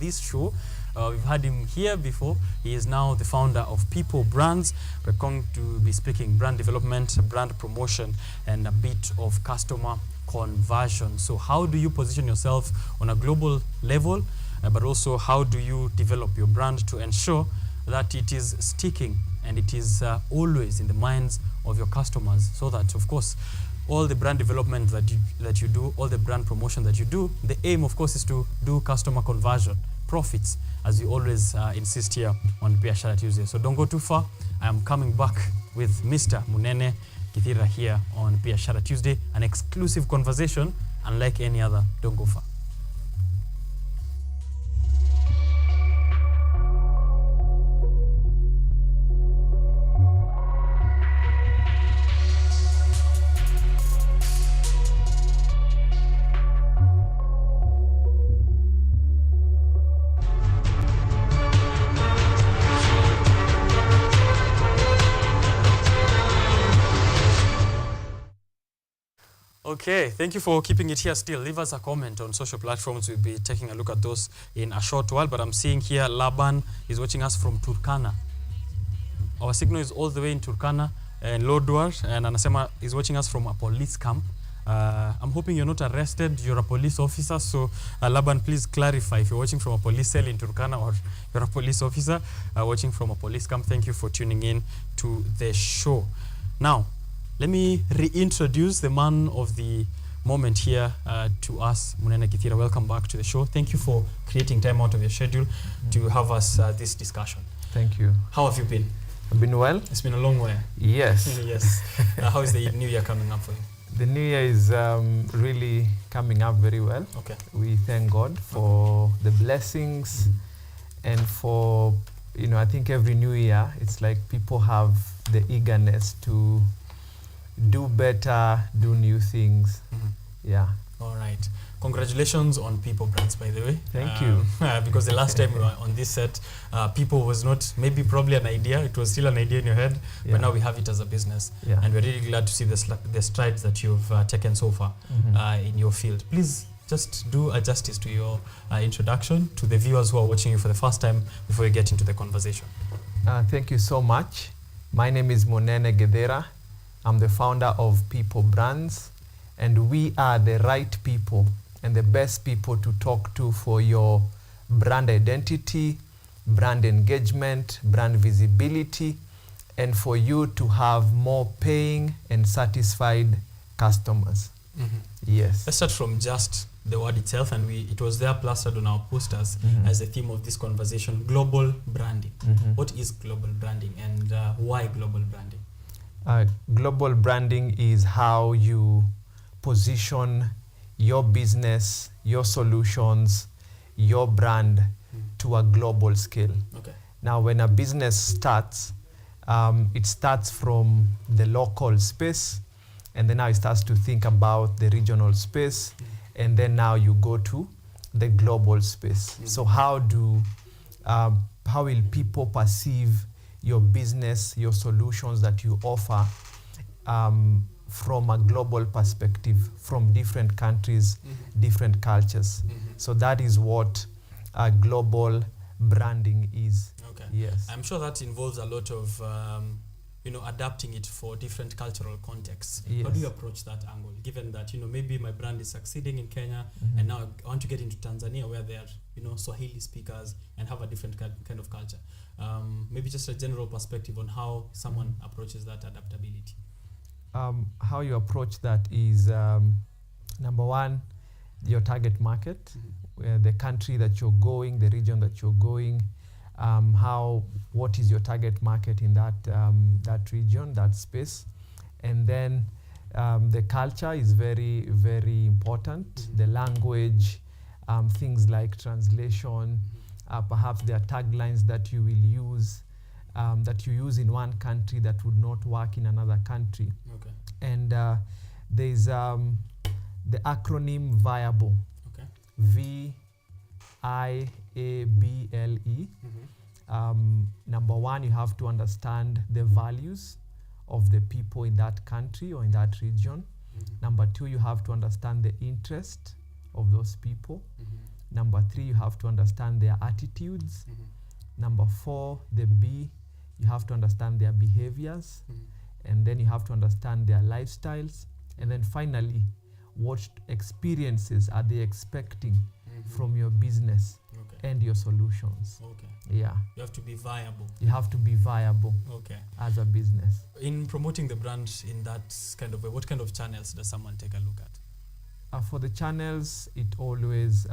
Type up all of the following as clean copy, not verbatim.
this show. We've had him here before. He is now the founder of People Brands. We're going to be speaking brand development, brand promotion, and a bit of customer conversion. So how do you position yourself on a global level, but also how do you develop your brand to ensure that it is sticking and it is always in the minds of your customers, so that, of course, all the brand development that you do, all the brand promotion that you do, the aim, of course, is to do customer conversion, profits, as we always insist here on Biashara Tuesday. So don't go too far. I am coming back with Mr. Munene Githira here on Biashara Tuesday, an exclusive conversation unlike any other. Don't go far. Okay, thank you for keeping it here still. Leave us a comment on social platforms. We'll be taking a look at those in a short while. But I'm seeing here Laban is watching us from Turkana. Our signal is all the way in Turkana and Lodwar, and Anasema is watching us from a police camp. I'm hoping you're not arrested. You're a police officer. So Laban, please clarify if you're watching from a police cell in Turkana or you're a police officer watching from a police camp. Thank you for tuning in to the show. Now, let me reintroduce the man of the moment here to us, Munene Githira. Welcome back to the show. Thank you for creating time out of your schedule to have us this discussion. Thank you. How have you been? I've been well. It's been a long way. Yes. Yes. How is the new year coming up for you? The new year is really coming up very well. Okay. We thank God for the blessings and for, I think every new year, it's like people have the eagerness to do better, do new things. Yeah. All right. Congratulations on People Brands, by the way. Thank you. Because the last time we were on this set, People was not, maybe an idea. It was still an idea in your head, but now we have it as a business. Yeah. And we're really glad to see the strides that you've taken so far in your field. Please just do a justice to your introduction to the viewers who are watching you for the first time before we get into the conversation. Thank you so much. My name is Munene Githira. I'm the founder of People Brands, and we are the right people and the best people to talk to for your brand identity, brand engagement, brand visibility, and for you to have more paying and satisfied customers. Yes. Let's start from just the word itself, and it was there plastered on our posters as the theme of this conversation, global branding. What is global branding, and why global branding? Global branding is how you position your business, your solutions, your brand to a global scale. Okay. Now, when a business starts, it starts from the local space, and then now it starts to think about the regional space, and then now you go to the global space. So how will people perceive your business, your solutions that you offer from a global perspective, from different countries, different cultures. So that is what global branding is. Okay. Yes. I'm sure that involves a lot of adapting it for different cultural contexts. Yes. How do you approach that angle, given that maybe my brand is succeeding in Kenya and now I want to get into Tanzania where there are Swahili speakers and have a different kind of culture? Maybe just a general perspective on how someone approaches that adaptability. How you approach that is number one, your target market, where the country that you're going, the region that you're going, what is your target market in that region, that space, and then the culture is very, very important. The language, things like translation, perhaps there are taglines that you will use, that you use in one country that would not work in another country. Okay. And there's the acronym VIABLE. Okay. VIABLE. Number one, you have to understand the values of the people in that country or in that region. Number two, you have to understand the interest of those people. Number 3, you have to understand their attitudes. Number 4, the B, you have to understand their behaviors. And then you have to understand their lifestyles. And then finally, what experiences are they expecting from your business and your solutions? Yeah. You have to be viable. You have to be viable as a business. In promoting the brand in that kind of way, what kind of channels does someone take a look at? For the channels, it always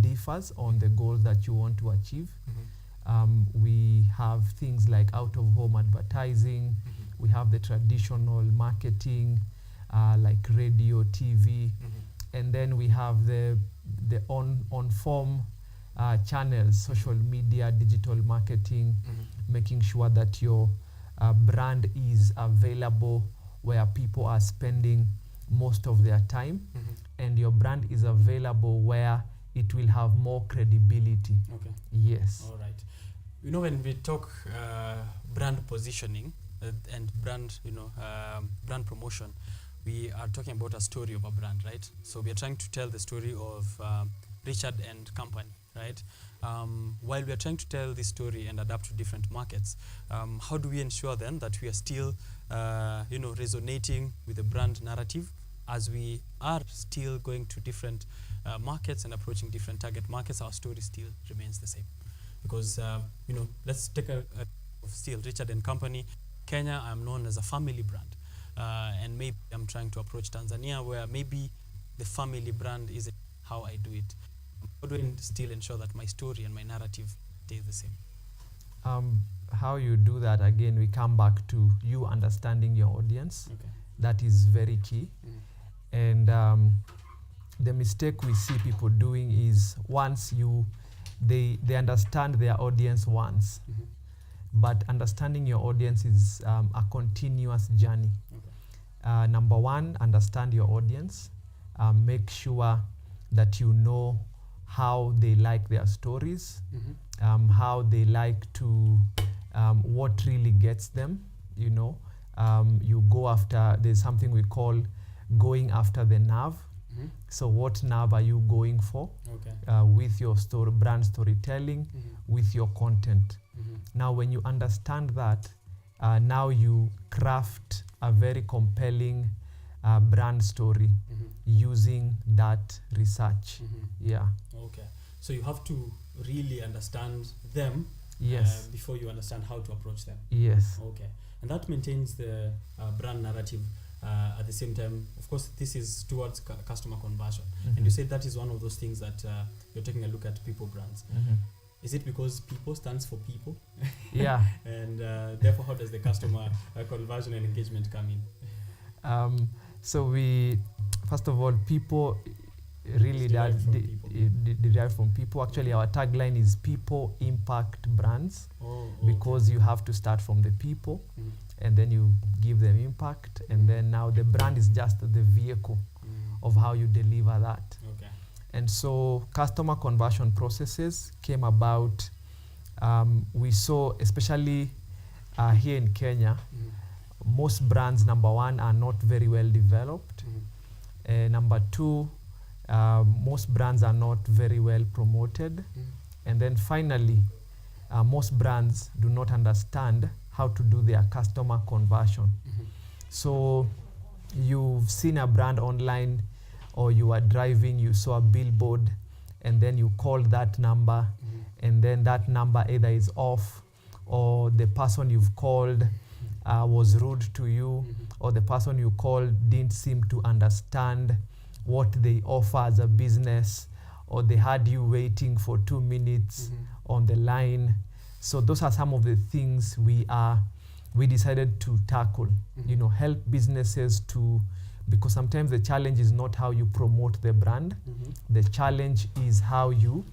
differs on the goals that you want to achieve. We have things like out-of-home advertising. We have the traditional marketing, like radio, TV. And then we have the on-form channels, social media, digital marketing, making sure that your brand is available where people are spending most of their time, and your brand is available where it will have more credibility. Yes. All right. You know, when we talk brand positioning and brand, brand promotion, we are talking about a story of a brand, right? So we are trying to tell the story of Richard and Company, right? While we are trying to tell this story and adapt to different markets, how do we ensure then that we are still, resonating with the brand narrative as we are still going to different markets and approaching different target markets? Our story still remains the same. Because, let's take still Richard and Company. Kenya, I'm known as a family brand. And maybe I'm trying to approach Tanzania where maybe the family brand isn't how I do it. How do I still ensure that my story and my narrative stay the same? How you do that, again, we come back to you understanding your audience. That is very key. And the mistake we see people doing is once they understand their audience once, but understanding your audience is a continuous journey. Number 1, understand your audience. Make sure that you know how they like their stories, how they like to, what really gets them, you go after, there's something we call going after the nerve. So what nerve are you going for with your brand storytelling, with your content? Now, when you understand that, now you craft a very compelling brand story using that research. Yeah. Okay. So you have to really understand them before you understand how to approach them. Yes. Okay. And that maintains the brand narrative. At the same time, of course, this is towards customer conversion. And you said that is one of those things that you're taking a look at people brands. Is it because people stands for people? Yeah. And therefore, how does the customer conversion and engagement come in? So we, first of all, people really derive from people. Actually, our tagline is people impact brands, okay. Because you have to start from the people, and then you give them impact, and then now the brand is just the vehicle of how you deliver that. Okay. And so customer conversion processes came about. We saw, especially here in Kenya, most brands, number one, are not very well developed. Number two, most brands are not very well promoted. And then finally, most brands do not understand how to do their customer conversion. So you've seen a brand online, or you are driving, you saw a billboard, and then you called that number, and then that number either is off, or the person you've called was rude to you, or the person you called didn't seem to understand what they offer as a business, or they had you waiting for 2 minutes on the line. So those are some of the things we decided to tackle, help businesses to, because sometimes the challenge is not how you promote the brand, the challenge is how you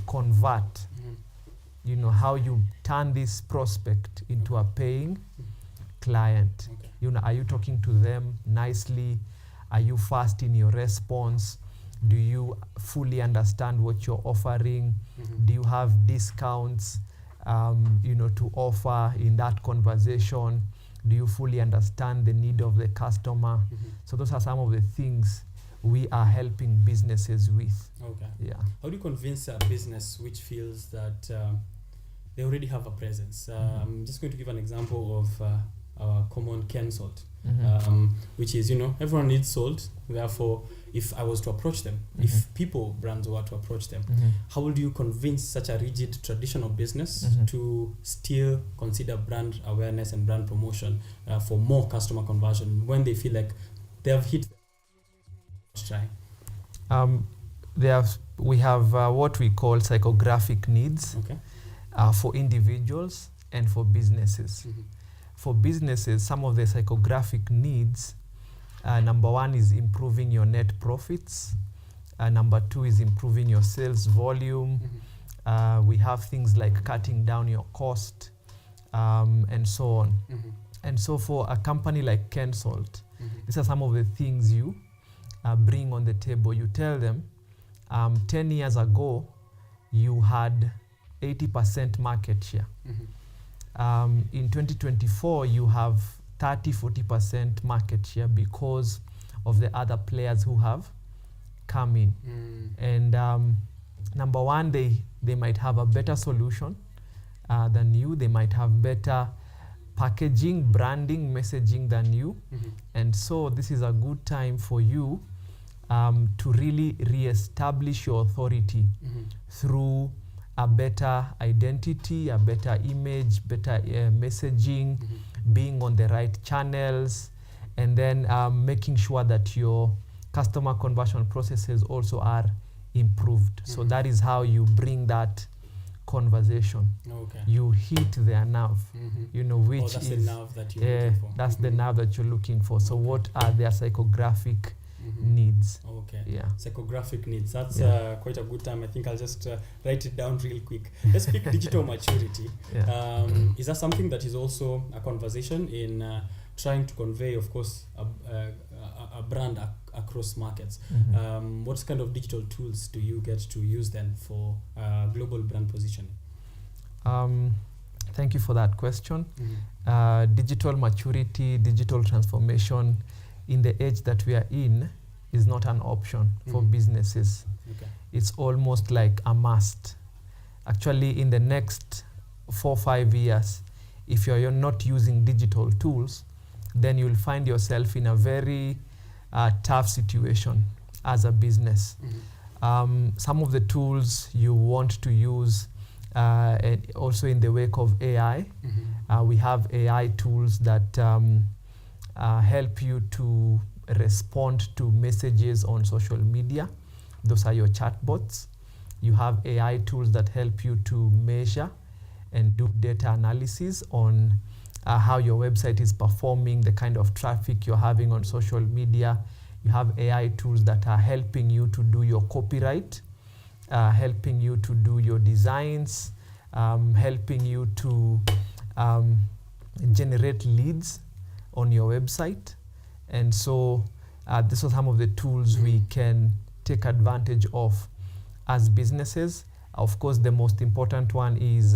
convert, how you turn this prospect into a paying client. Are you talking to them nicely? Are you fast in your response? Do you fully understand what you're offering? Do you have discounts to offer in that conversation? Do you fully understand the need of the customer? So those are some of the things we are helping businesses with. Okay. Yeah. How do you convince a business which feels that they already have a presence? I'm just going to give an example of our common Ken salt, which is, everyone needs salt. Therefore, if I was to approach them, if people, brands were to approach them, how would you convince such a rigid traditional business to still consider brand awareness and brand promotion for more customer conversion when they feel like they have hit try? We have what we call psychographic needs for individuals and for businesses. For businesses, some of the psychographic needs, number one is improving your net profits. Number two is improving your sales volume. We have things like cutting down your cost, and so on. And so for a company like KenSalt, these are some of the things you bring on the table. You tell them, 10 years ago, you had 80% market share. In 2024, you have 30-40% market share because of the other players who have come in. And number one, they might have a better solution than you. They might have better packaging, branding, messaging than you. And so this is a good time for you to really re-establish your authority through a better identity, a better image, better messaging, being on the right channels, and then making sure that your customer conversion processes also are improved. So that is how you bring that conversation. You hit their nerve, which that's is the nerve that you're looking for. That's the nerve that you're looking for. So what are their psychographic needs? Yeah. Psychographic needs. That's quite a good time. I think I'll just write it down real quick. Let's speak digital maturity. Is that something that is also a conversation in trying to convey, of course, a brand across markets? What kind of digital tools do you get to use then for global brand positioning? Thank you for that question. Digital maturity, digital transformation in the age that we are in is not an option for businesses. It's almost like a must. Actually, in the next 4-5 years, if you're not using digital tools, then you'll find yourself in a very tough situation as a business. Some of the tools you want to use, and also in the wake of AI, we have AI tools that help you to respond to messages on social media. Those are your chatbots. You have AI tools that help you to measure and do data analysis on how your website is performing, the kind of traffic you're having on social media. You have AI tools that are helping you to do your copyright, helping you to do your designs, helping you to generate leads on your website. And so these are some of the tools we can take advantage of as businesses. Of course, the most important one is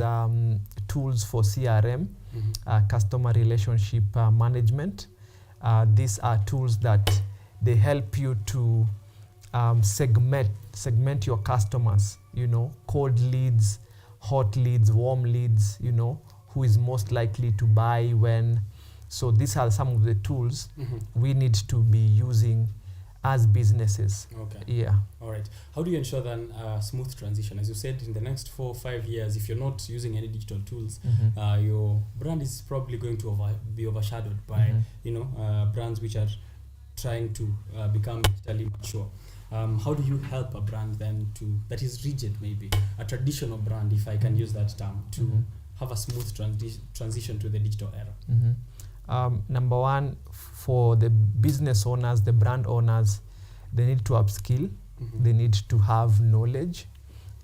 tools for CRM, customer relationship management. These are tools that they help you to segment your customers, cold leads, hot leads, warm leads, who is most likely to buy when. So these are some of the tools we need to be using as businesses. All right. How do you ensure then a smooth transition? As you said, in the next 4 or 5 years, if you're not using any digital tools, your brand is probably going to be overshadowed by brands which are trying to become digitally mature. How do you help a brand then that is rigid, maybe a traditional brand, if I can use that term, to have a smooth transition to the digital era? Number one, for the business owners, the brand owners, they need to upskill. They need to have knowledge.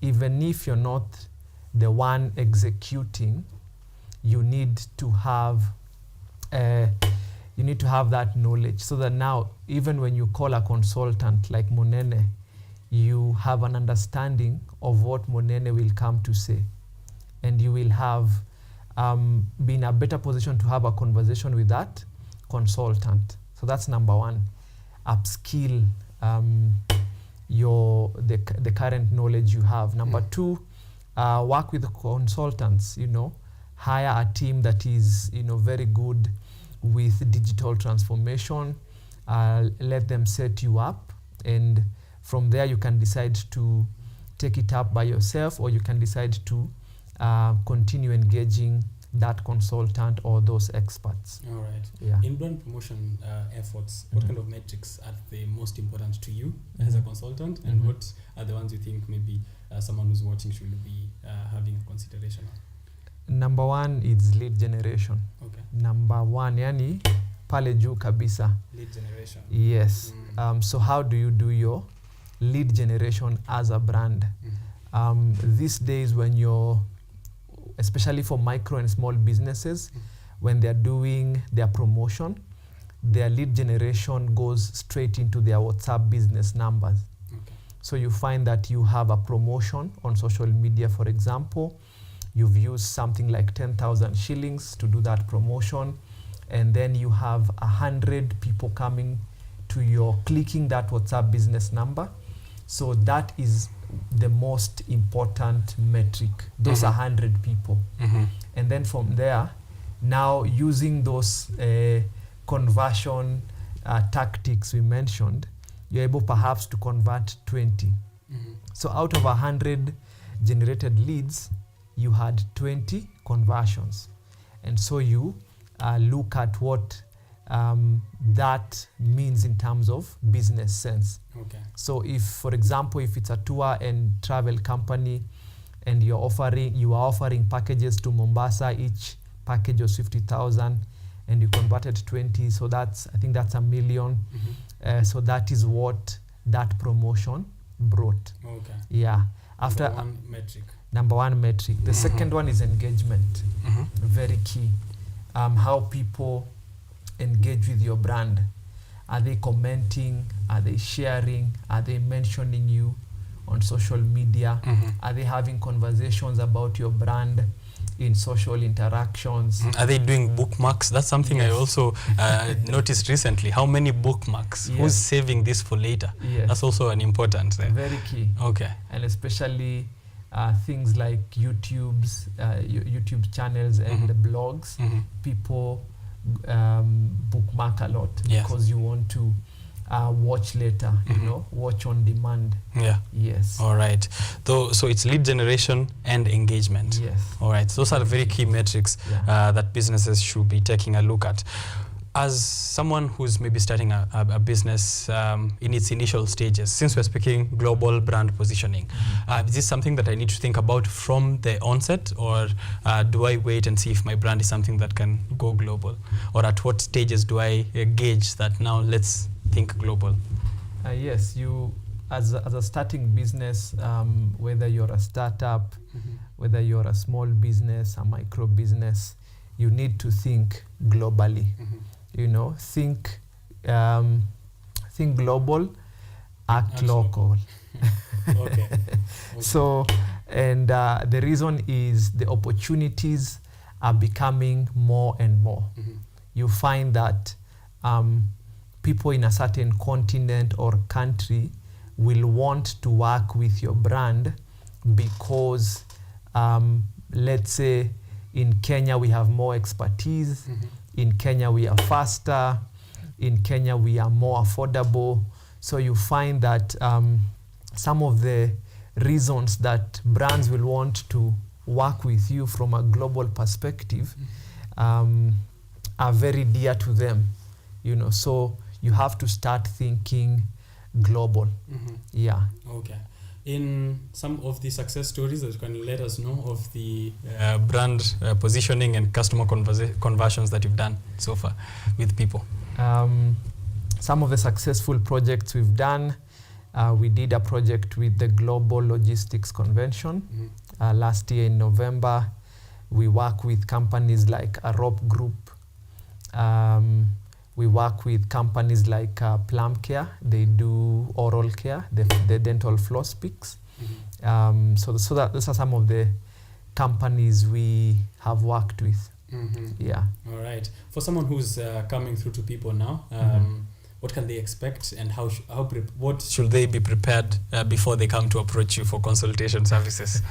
Even if you're not the one executing, you need to have that knowledge, so that now, even when you call a consultant like Monene, you have an understanding of what Monene will come to say, and you will have be in a better position to have a conversation with that consultant. So that's number one. Upskill the current knowledge you have. Number two, work with consultants, hire a team that is, very good with digital transformation. Let them set you up, and from there you can decide to take it up by yourself, or you can decide to continue engaging that consultant or those experts. All right. Yeah. In brand promotion efforts, what kind of metrics are the most important to you as a consultant, and what are the ones you think maybe someone who's watching should be having consideration on? Number one is lead generation. Okay. Number one, yani pale juu kabisa. Lead generation. Yes. So how do you do your lead generation as a brand? These days, when you're, especially for micro and small businesses, when they're doing their promotion, their lead generation goes straight into their WhatsApp business numbers. Okay. So you find that you have a promotion on social media, for example, you've used something like 10,000 shillings to do that promotion, and then you have 100 people coming to your, clicking that WhatsApp business number. So that is the most important metric, those 100 people. And then from there, now using those conversion tactics we mentioned, you're able perhaps to convert 20. So out of 100 generated leads, you had 20 conversions. And so you look at what that means in terms of business sense. Okay. So if, for example, if it's a tour and travel company and you are offering packages to Mombasa, each package was 50,000 and you converted 20, so I think that's 1 million. So that is what that promotion brought. Okay. Yeah. After number one metric. The second one is engagement. Very key. How people engage with your brand. Are they commenting? Are they sharing? Are they mentioning you on social media? Are they having conversations about your brand in social interactions? Are they doing bookmarks? That's something I also noticed recently. How many bookmarks? Who's saving this for later? That's also an important thing. Very key. Okay. And especially things like YouTube channels and the blogs. People bookmark a lot because you want to watch later, watch on demand. Yeah. Yes. All right. So it's lead generation and engagement. Yes. All right. Those are very key metrics that businesses should be taking a look at. As someone who's maybe starting a business in its initial stages, since we're speaking global brand positioning, is this something that I need to think about from the onset, or do I wait and see if my brand is something that can go global? Or at what stages do I gauge that now let's think global? Yes, you as a starting business, whether you're a startup, whether you're a small business, a micro business, you need to think globally. Think global, act local. Okay. So, and the reason is the opportunities are becoming more and more. You find that people in a certain continent or country will want to work with your brand because, let's say, in Kenya we have more expertise. In Kenya we are faster. In Kenya we are more affordable. So you find that some of the reasons that brands will want to work with you from a global perspective are very dear to them. So you have to start thinking global. Yeah. Okay. In some of the success stories that you can let us know of the brand positioning and customer conversions that you've done so far with people? Some of the successful projects we've done, we did a project with the Global Logistics Convention last year in November. We work with companies like a rope group. We work with companies like Plum Care. They do oral care, the dental floss picks. So those are some of the companies we have worked with. Yeah. All right. For someone who's coming through to people now, what can they expect, and what should they be prepared before they come to approach you for consultation services?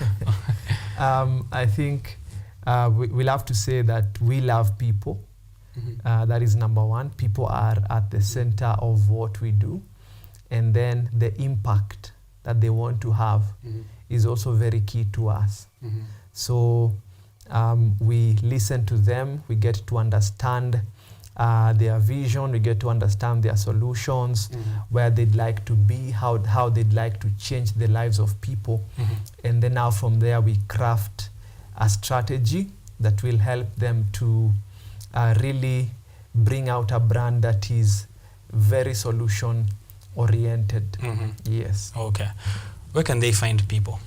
I think we'll have to say that we love people. That is number one. People are at the center of what we do. And then the impact that they want to have is also very key to us. So we listen to them, we get to understand their vision, we get to understand their solutions, where they'd like to be, how they'd like to change the lives of people. And then now from there we craft a strategy that will help them to really bring out a brand that is very solution oriented. Yes. Okay. Where can they find people?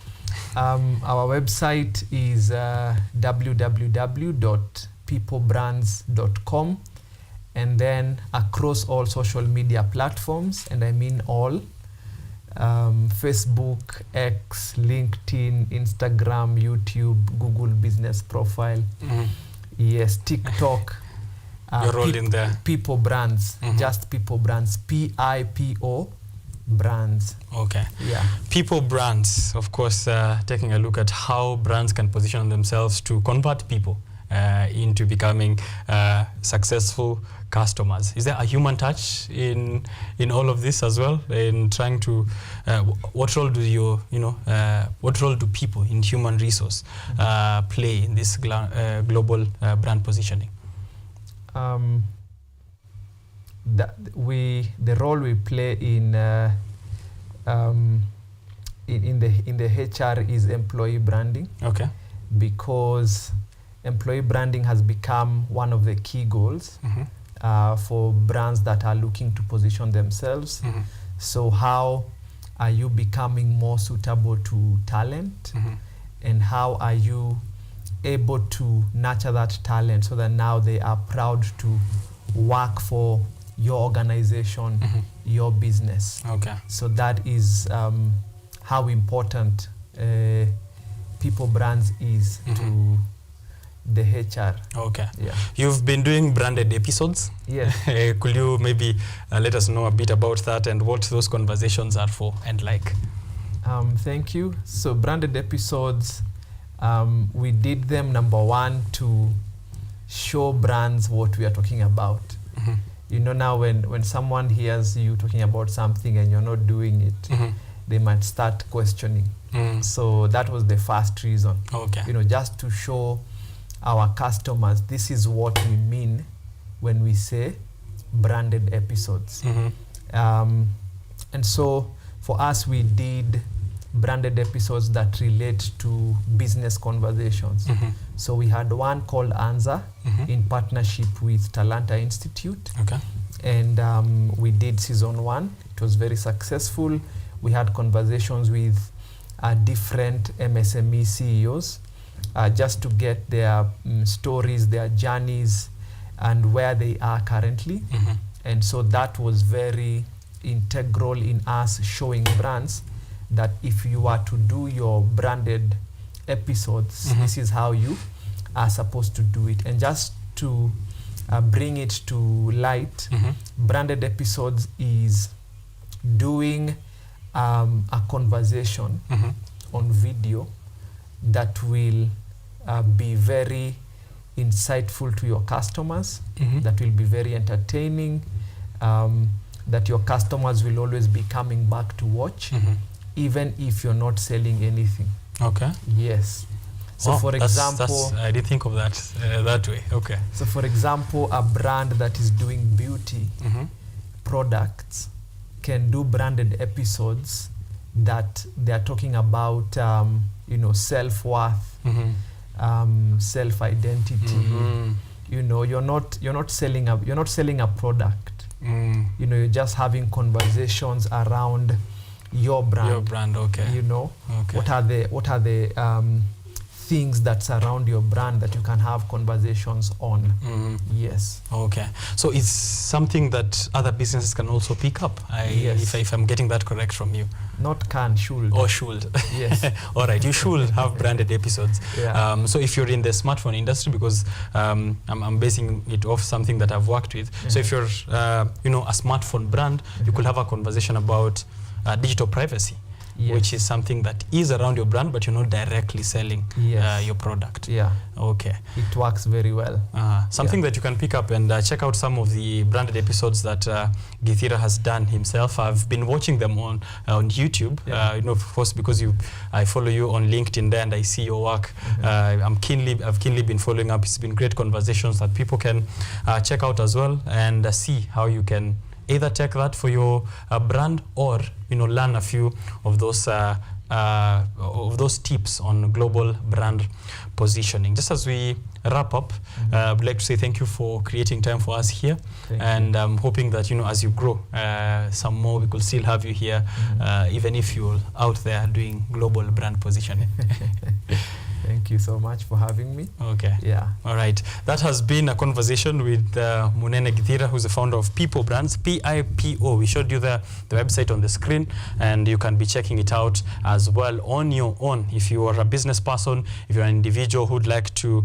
Our website is www.peoplebrands.com, and then across all social media platforms, and I mean all, Facebook, X, LinkedIn, Instagram, YouTube, Google Business Profile, yes, TikTok. You're all in there. People Brands, just People Brands, PIPO Brands. Okay. Yeah. People Brands, of course, taking a look at how brands can position themselves to convert people into becoming successful customers. Is there a human touch in all of this as well? In trying to, what role do what role do people in human resource play in this global brand positioning? The role we play in the HR is employee branding. Okay. Because employee branding has become one of the key goals for brands that are looking to position themselves. So how are you becoming more suitable to talent, and how are you able to nurture that talent so that now they are proud to work for your organization, your business. Okay. So that is how important People Brands is to the HR. Okay. Yeah. You've been doing branded episodes. Yes. Could you maybe let us know a bit about that and what those conversations are for and like? Thank you. So branded episodes, we did them, number one, to show brands what we are talking about. You know, now when someone hears you talking about something and you're not doing it, they might start questioning. So that was the first reason. Okay. You know, just to show our customers this is what we mean when we say branded episodes. And so for us, we did branded episodes that relate to business conversations. So we had one called Anza in partnership with Talanta Institute. Okay. And we did season 1. It was very successful. We had conversations with different MSME CEOs just to get their stories, their journeys, and where they are currently. And so that was very integral in us showing brands that if you are to do your branded episodes, this is how you are supposed to do it. And just to bring it to light, branded episodes is doing a conversation on video that will be very insightful to your customers, that will be very entertaining, that your customers will always be coming back to watch, even if you're not selling anything. Okay. Yes. So for example, I didn't think of that that way. Okay. So for example, a brand that is doing beauty products can do branded episodes that they are talking about, you know, self-worth, self-identity. You know, you're not selling a product. You know, you're just having conversations around your brand. Your brand, okay. You know, okay. what are the things that surround your brand that you can have conversations on. Yes. Okay. So it's something that other businesses can also pick up, Yes. if I'm getting that correct from you. Not can, should. Or should. Yes. All right, you should have branded episodes. Yeah. So if you're in the smartphone industry, because I'm basing it off something that I've worked with. So if you're, a smartphone brand, you could have a conversation about digital privacy. Yes. Which is something that is around your brand, but you're not directly selling your product. Yeah. Okay. It works very well. Something that you can pick up and check out some of the branded episodes that Githira has done himself. I've been watching them on YouTube. Of course, because I follow you on LinkedIn there and I see your work. I've keenly been following up. It's been great conversations that people can check out as well and see how you can either take that for your brand or learn a few of those tips on global brand positioning. Just as we wrap up, I'd like to say thank you for creating time for us here. And I'm hoping that as you grow some more, we could still have you here, even if you're out there doing global brand positioning. Thank you so much for having me. Okay. Yeah. All right. That has been a conversation with Munene Githira, who's the founder of People Brands, PIPO. We showed you the website on the screen, and you can be checking it out as well on your own. If you are a business person, if you're an individual who'd like to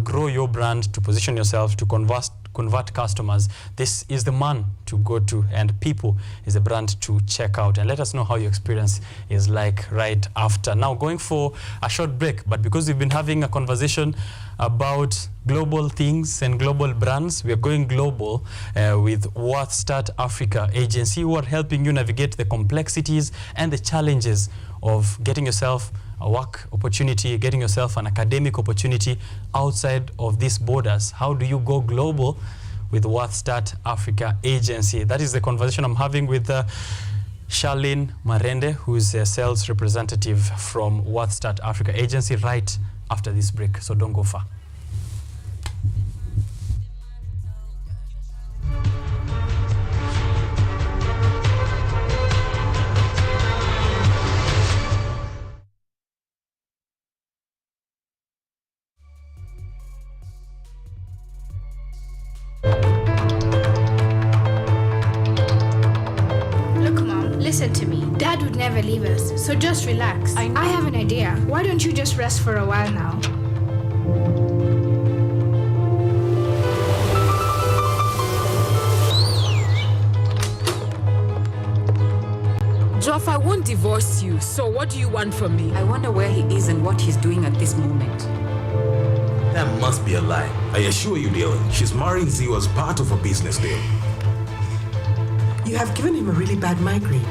grow your brand, to position yourself, to convert customers, this is the man to go to, and People is a brand to check out. And let us know how your experience is like right after. Now, going for a short break, but because we've been having a conversation about global things and global brands, we are going global with WorthStart Africa Agency, who are helping you navigate the complexities and the challenges of getting yourself a work opportunity, getting yourself an academic opportunity outside of these borders. How do you go global with WorthStart Africa Agency? That is the conversation I'm having with Charlene Marende, who is a sales representative from WorthStart Africa Agency, right after this break. So don't go far. Listen to me. Dad would never leave us, so just relax. I have an idea. Why don't you just rest for a while now? Joff, I won't divorce you, so what do you want from me? I wonder where he is and what he's doing at this moment. That must be a lie. I assure you, Dylan, she's marrying Zio as part of a business deal. You have given him a really bad migraine.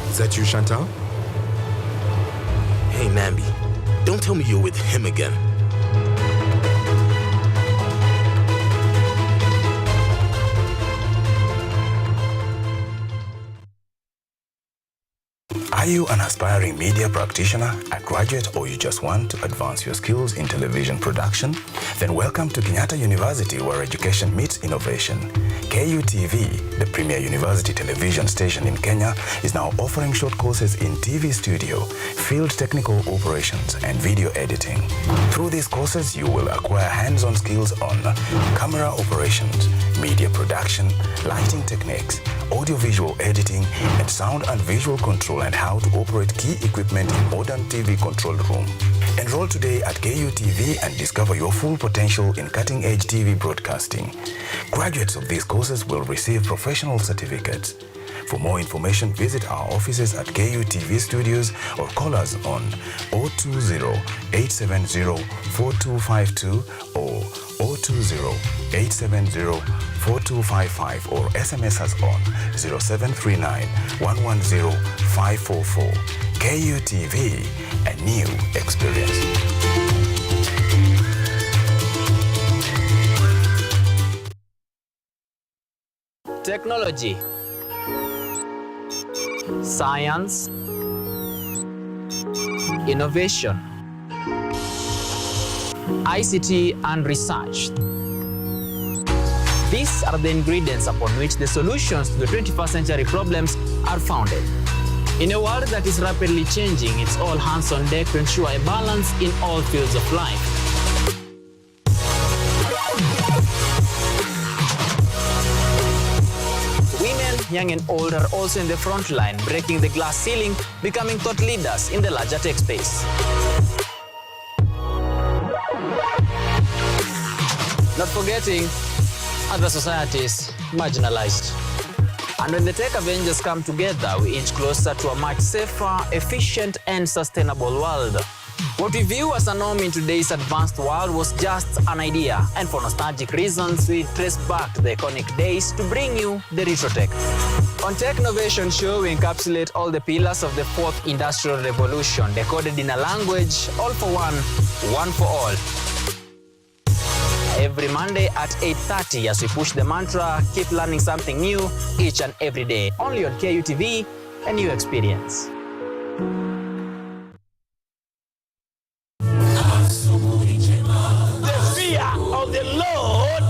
Is that you, Chantal? Hey, Nambi, don't tell me you're with him again. Are you an aspiring media practitioner, a graduate, or you just want to advance your skills in television production? Then welcome to Kenyatta University, where education meets innovation. KUTV, the premier university television station in Kenya, is now offering short courses in TV studio, field technical operations, and video editing. Through these courses, you will acquire hands-on skills on camera operations, media production, lighting techniques, audiovisual editing, and sound and visual control, and how to operate key equipment in modern TV control room. Enroll today at KUTV and discover your full potential in cutting-edge TV broadcasting. Graduates of these courses will receive professional certificates. For more information, visit our offices at KUTV Studios or call us on 020-870-4252 or 020-870-4255 or SMS us on 0739-110-544. KUTV, a new experience. Technology, science, innovation, ICT and research. These are the ingredients upon which the solutions to the 21st century problems are founded. In a world that is rapidly changing, it's all hands on deck to ensure a balance in all fields of life. Women, young and old, are also in the front line, breaking the glass ceiling, becoming thought leaders in the larger tech space. Not forgetting other societies marginalized. And when the tech Avengers come together, we inch closer to a much safer, efficient, and sustainable world. What we view as a norm in today's advanced world was just an idea, and for nostalgic reasons, we trace back to the iconic days to bring you the retro tech. On Tech Innovation Show, we encapsulate all the pillars of the fourth industrial revolution, decoded in a language, all for one for all. Every Monday at 8:30 as we push the mantra, keep learning something new each and every day. Only on KUTV, a new experience. The fear of the Lord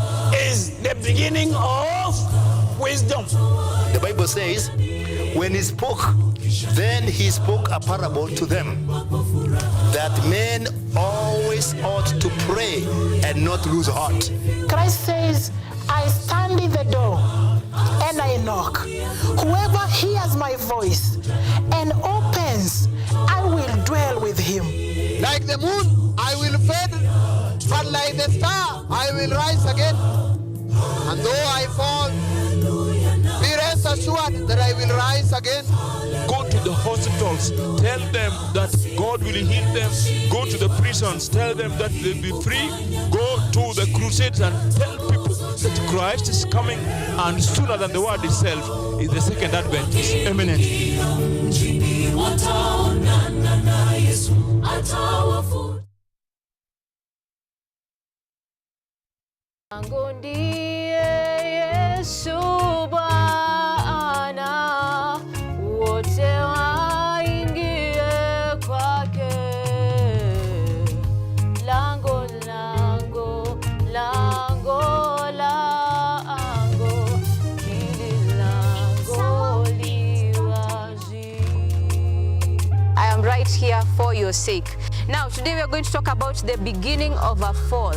is the beginning of wisdom. The Bible says, when he spoke, then he spoke a parable to them, that men always ought to pray and not lose heart. Christ says, I stand in the door and I knock. Whoever hears my voice and opens, I will dwell with him. Like the moon, I will fade, but like the star, I will rise again. And though I fall, be rest assured that I will rise again. Go to the hospitals, tell them that God will heal them. Go to the prisons, tell them that they'll be free. Go to the crusades and tell people that Christ is coming, and sooner than the word itself is the second advent is imminent. Here for your sake. Now, today we are going to talk about the beginning of a fall.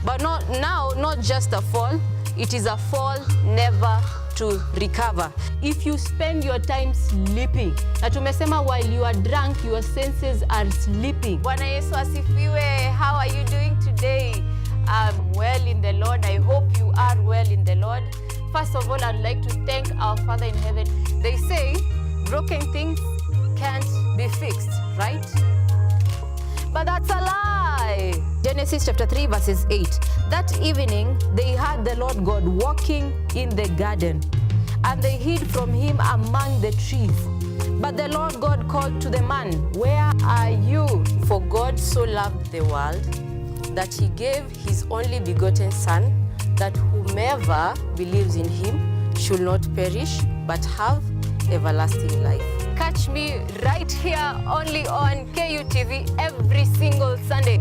But not just a fall, it is a fall never to recover. If you spend your time sleeping, na tumesema while you are drunk, your senses are sleeping. Bwana Yesu asifiwe. How are you doing today? I'm well in the Lord. I hope you are well in the Lord. First of all, I'd like to thank our Father in heaven. They say broken things can't be fixed, right? But that's a lie. Genesis chapter 3 verses 8. That evening they heard the Lord God walking in the garden, and they hid from him among the trees. But the Lord God called to the man, where are you? For God so loved the world that he gave his only begotten Son, that whomever believes in him should not perish but have everlasting life. Catch me right here only on KUTV every single Sunday.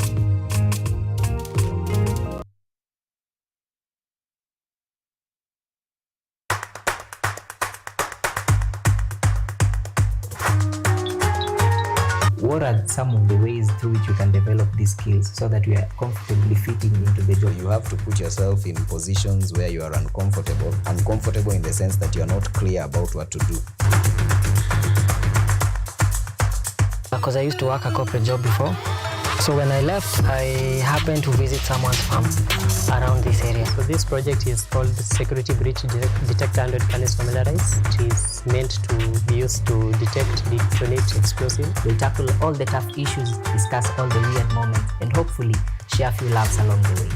What are some of the ways through which you can develop these skills so that you are comfortably fitting into the job? You have to put yourself in positions where you are uncomfortable in the sense that you are not clear about what to do. Because I used to work a corporate job before. So when I left, I happened to visit someone's farm around this area. So this project is called Security Breach Detector and Furnace Familiarize. It is meant to be used to detect, detonate explosive. We'll tackle all the tough issues, discuss all the weird moments, and hopefully share a few laughs along the way.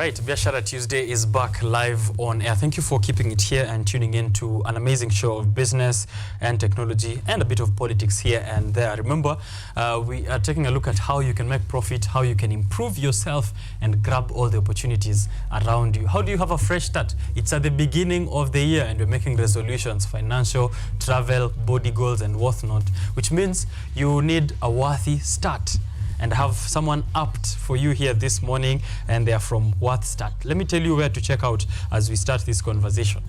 right, Biashara Tuesday is back live on air. Thank you for keeping it here and tuning in to an amazing show of business and technology and a bit of politics here and there. Remember, we are taking a look at how you can make profit, how you can improve yourself and grab all the opportunities around you. How do you have a fresh start? It's at the beginning of the year and we're making resolutions, financial, travel, body goals and whatnot, which means you need a worthy start. And have someone apt for you here this morning, and they are from WorthStart. Let me tell you where to check out as we start this conversation.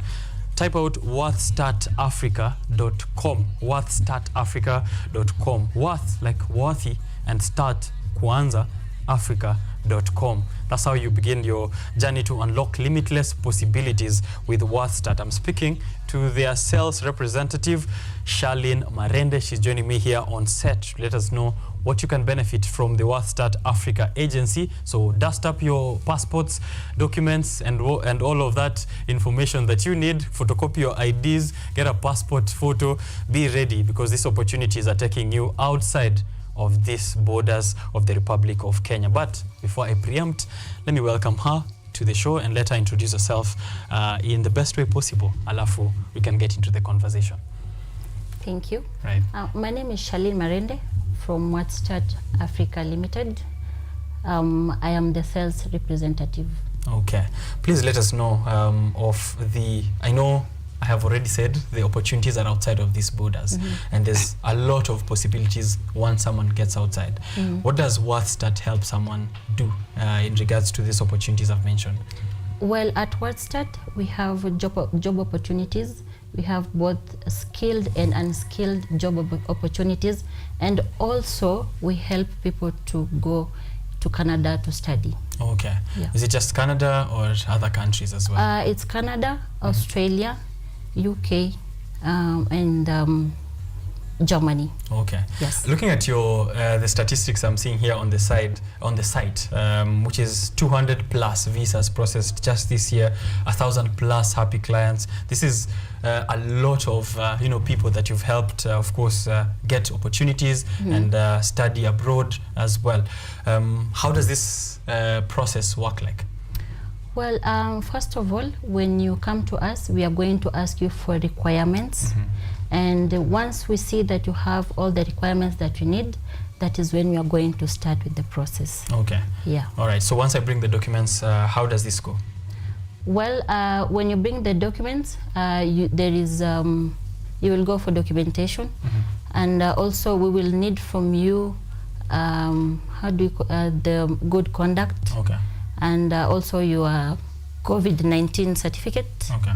Type out worthstartafrica.com, worthstartafrica.com. Worth like worthy and start kuanza africa.com. That's how you begin your journey to unlock limitless possibilities with WorthStart. I'm speaking to their sales representative, Charlene Marende. She's joining me here on set to let us know what you can benefit from the WorthStart Africa agency. So dust up your passports, documents, and all of that information that you need. Photocopy your IDs, get a passport photo, be ready because these opportunities are taking you outside of these borders of the Republic of Kenya. But before I preempt, let me welcome her to the show and let her introduce herself in the best way possible. Alafu, we can get into the conversation. Thank you. Right. My name is Charlene Marende from WorthStart Africa Limited. I am the sales representative. Okay. Please let us know of the, I know I have already said the opportunities are outside of these borders, and there's a lot of possibilities once someone gets outside. What does WorthStart help someone do in regards to these opportunities I've mentioned? Well, at WorthStart, we have job opportunities. We have both skilled and unskilled job opportunities, and also we help people to go to Canada to study. Okay. Yeah. Is it just Canada or other countries as well? It's Canada, Australia, UK, and Germany. Okay. Yes. Looking at your the statistics I'm seeing here on the site, which is 200 plus visas processed just this year, 1,000 plus happy clients. This is a lot of people that you've helped, of course, get opportunities and study abroad as well. How does this process work like? Well, first of all, when you come to us, we are going to ask you for requirements. And once we see that you have all the requirements that you need, that is when we are going to start with the process. Okay. Yeah. All right. So once I bring the documents, how does this go? Well, when you bring the documents, you will go for documentation. And also we will need from you, the good conduct. Okay. And also your COVID-19 certificate. Okay.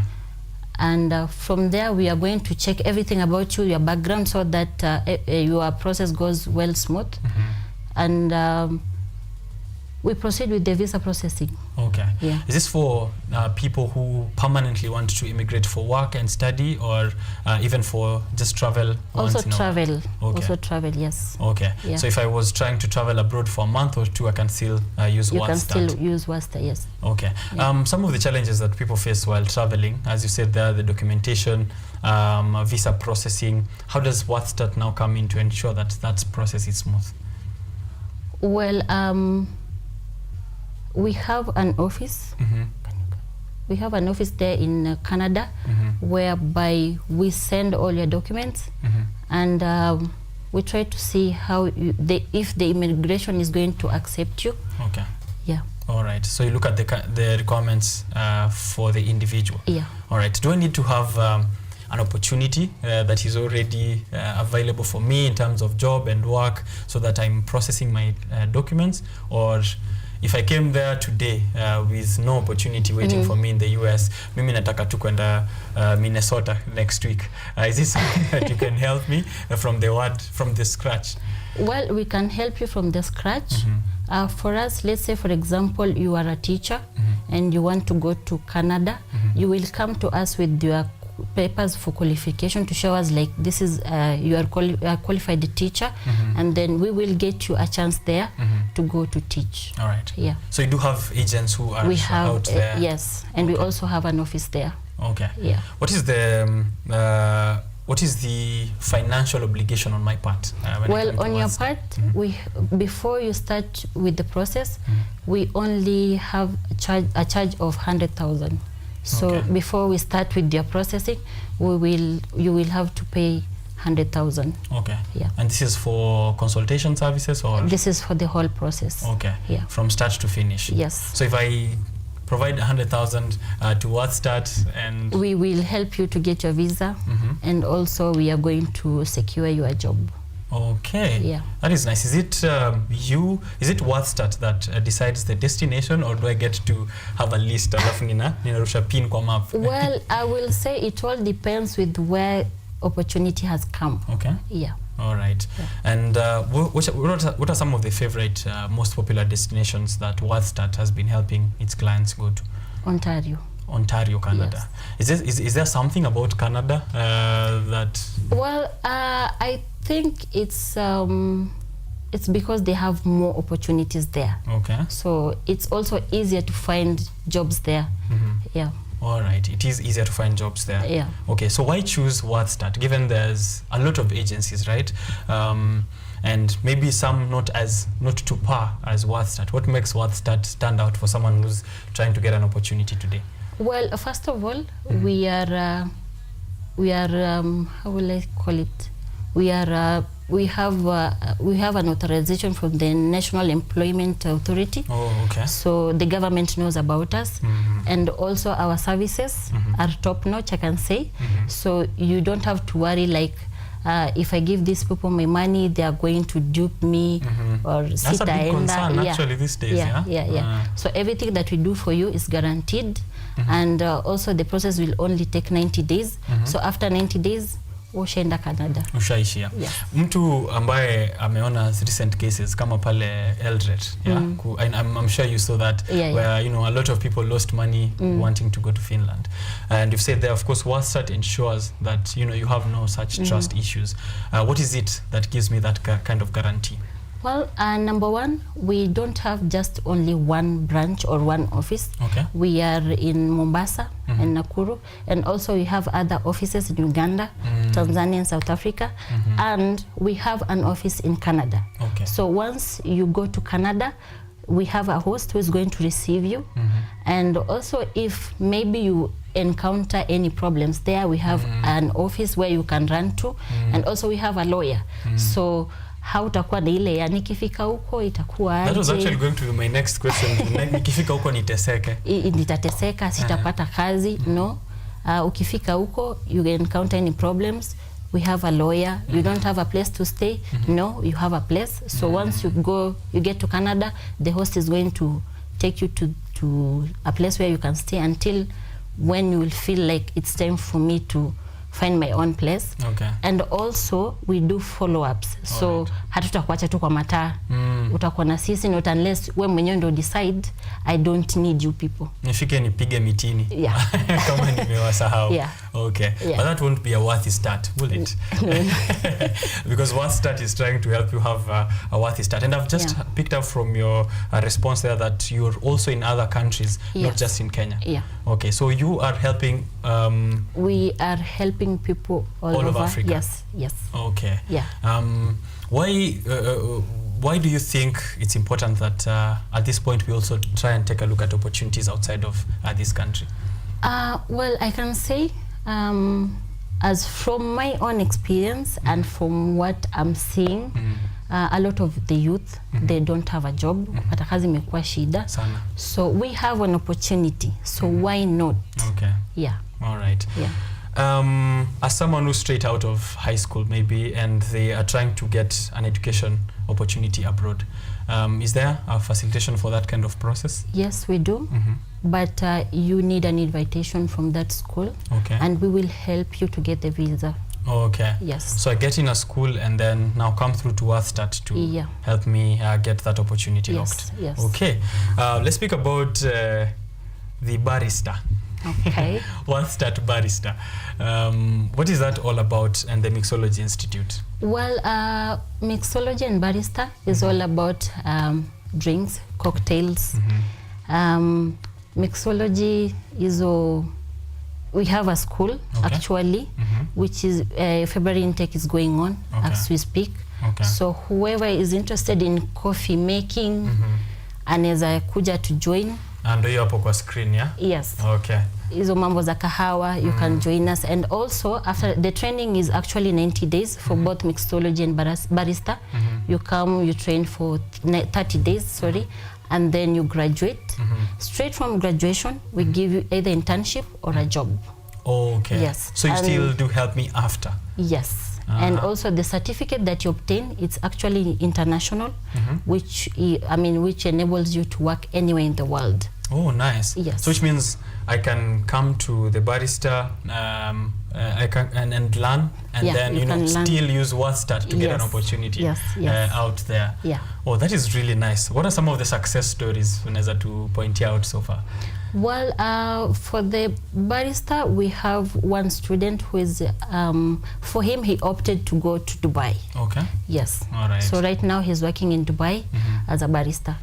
And from there, we are going to check everything about you, your background, so that your process goes well smooth. And we proceed with the visa processing. Okay. Yeah. Is this for people who permanently want to immigrate for work and study, or even for just travel? Also travel. Okay. Also travel, yes. Okay. Yeah. So if I was trying to travel abroad for a month or two, I can still use WorthStart? You can still use WorthStart, yes. Okay. Yeah. Some of the challenges that people face while traveling, as you said there, the documentation, visa processing. How does WorthStart now come in to ensure that that process is smooth? Well, we have an office. We have an office there in Canada, whereby we send all your documents, and we try to see how if the immigration is going to accept you. Okay. Yeah. All right. So you look at the requirements for the individual. Yeah. All right. Do I need to have an opportunity that is already available for me in terms of job and work, so that I'm processing my documents? Or if I came there today with no opportunity waiting for me in the US, mimi nataka tu kwenda Minnesota next week. Is this something that you can help me from the scratch? Well, we can help you from the scratch. For us, let's say, for example, you are a teacher and you want to go to Canada, you will come to us with your papers for qualification to show us like this is you are qualified teacher, and then we will get you a chance there to go to teach. All right. Yeah. So you do have agents who are out there? Yes, and we also have an office there. Okay. Yeah. What is the what is the financial obligation on my part? Well, on your part, before you start with the process, we only have a charge of 100,000. So before we start with your processing, you will have to pay 100,000. Okay. Yeah. And this is for consultation services, or? This is for the whole process. Okay. Yeah. From start to finish. Yes. So if I provide 100,000 to WorthStart, and we will help you to get your visa, and also we are going to secure your job. Okay. Yeah. That is nice. Is it is it WorthStart that decides the destination, or do I get to have a list alafu ninarusha pin kwa map? Well, I will say it all depends with where opportunity has come. Okay. Yeah. All right. Yeah. And what are some of the favorite, most popular destinations that WorthStart has been helping its clients go to? Ontario, Canada. Yes. Is there something about Canada that? Well, I think it's because they have more opportunities there. Okay. So it's also easier to find jobs there. Yeah. All right, it is easier to find jobs there. Yeah. Okay, so why choose WorthStart, given there's a lot of agencies, right? And maybe some not to par as WorthStart. What makes WorthStart stand out for someone who's trying to get an opportunity today? Well, first of all, we are how will I call it? We have an authorization from the National Employment Authority. Oh, okay. So the government knows about us, and also our services are top notch, I can say. So you don't have to worry like if I give these people my money, they are going to dupe me or that's a big concern actually these days. Yeah. So everything that we do for you is guaranteed, and also the process will only take 90 days. So after 90 days, ushaenda Canada. Ushaishia. Yeah. Mtu ambaye ameona recent cases kama pale Eldred, I'm sure you saw that, where you know a lot of people lost money wanting to go to Finland, and you've said there, of course, WorthStart ensures that you have no such trust issues. What is it that gives me that kind of guarantee? Well, number one, we don't have just only one branch or one office. Okay. We are in Mombasa and Nakuru, and also we have other offices in Uganda, Tanzania and South Africa, and we have an office in Canada. Okay. So once you go to Canada, we have a host who is going to receive you, and also if maybe you encounter any problems there, we have an office where you can run to, and also we have a lawyer. So how utakuwa na ile ya nikifika huko itakuwa aje? That was actually going to be my next question. Nikifika huko niteseke. Nitateseka, sitapata kazi. No. Ukifika huko, you encounter any problems, we have a lawyer. You don't have a place to stay. No, you have a place. So once you get to Canada, the host is going to take you to a place where you can stay until when you will feel like it's time for me to find my own place. Okay. And also we do follow-ups. So hatutakuacha tu kwa mataa. Utakuwa na sisi, not unless we mwenyewe ndo decide I don't need you people. Nifike nipige mitini. Yeah. Kama nimewasahau. Yeah. Okay. Yeah. But that won't be a worthy start, will it? No. Because WorthStart is trying to help you have a worthy start. And I've just picked up from your response there that you're also in other countries, not just in Kenya. Yeah. Okay, so you are helping... we are helping people all over Africa. Yes. Okay. Yeah. Why do you think it's important that at this point we also try and take a look at opportunities outside of this country? Well, I can say, as from my own experience and from what I'm seeing, a lot of the youth, they don't have a job. Kupata kazi imekuwa shida. Sana. So we have an opportunity. So why not? Okay. Yeah. All right. Yeah. As someone who's straight out of high school maybe, and they are trying to get an education opportunity abroad, is there a facilitation for that kind of process? Yes, we do. But you need an invitation from that school. Okay. And we will help you to get the visa. Okay. Yes. So I get in a school and then now come through to WorthStart to help me get that opportunity locked. Yes. Okay. Let's speak about the barrister. Okay. WorthStart barrister. What is that all about, and the Mixology Institute? Well, Mixology and barista is all about drinks, cocktails. Mixology is We have a school actually, which is February intake is going on as we speak. So whoever is interested in coffee making, anaweza kuja to join. And hiyo hapo kwa screen, yeah? Yes. Okay. Hizo mambo za kahawa, you can join us. And also, after the training is actually 90 days for both mixology and barista. You come, you train for 30 days, sorry, and then you graduate. Straight from graduation, we give you either internship or a job. Okay. Yes. So you still do help me after? Yes. And also the certificate that you obtain, it's actually international, which enables you to work anywhere in the world. Oh, nice. Yes. So which means I can come to the barista, I can and learn, and then still use WordStart to get an opportunity out there. Yeah. Oh, that is really nice. What are some of the success stories unaweza to point out so far? Well, for the barista, we have one student who is, for him, he opted to go to Dubai. Okay. Yes. All right. So right now he's working in Dubai as a barista.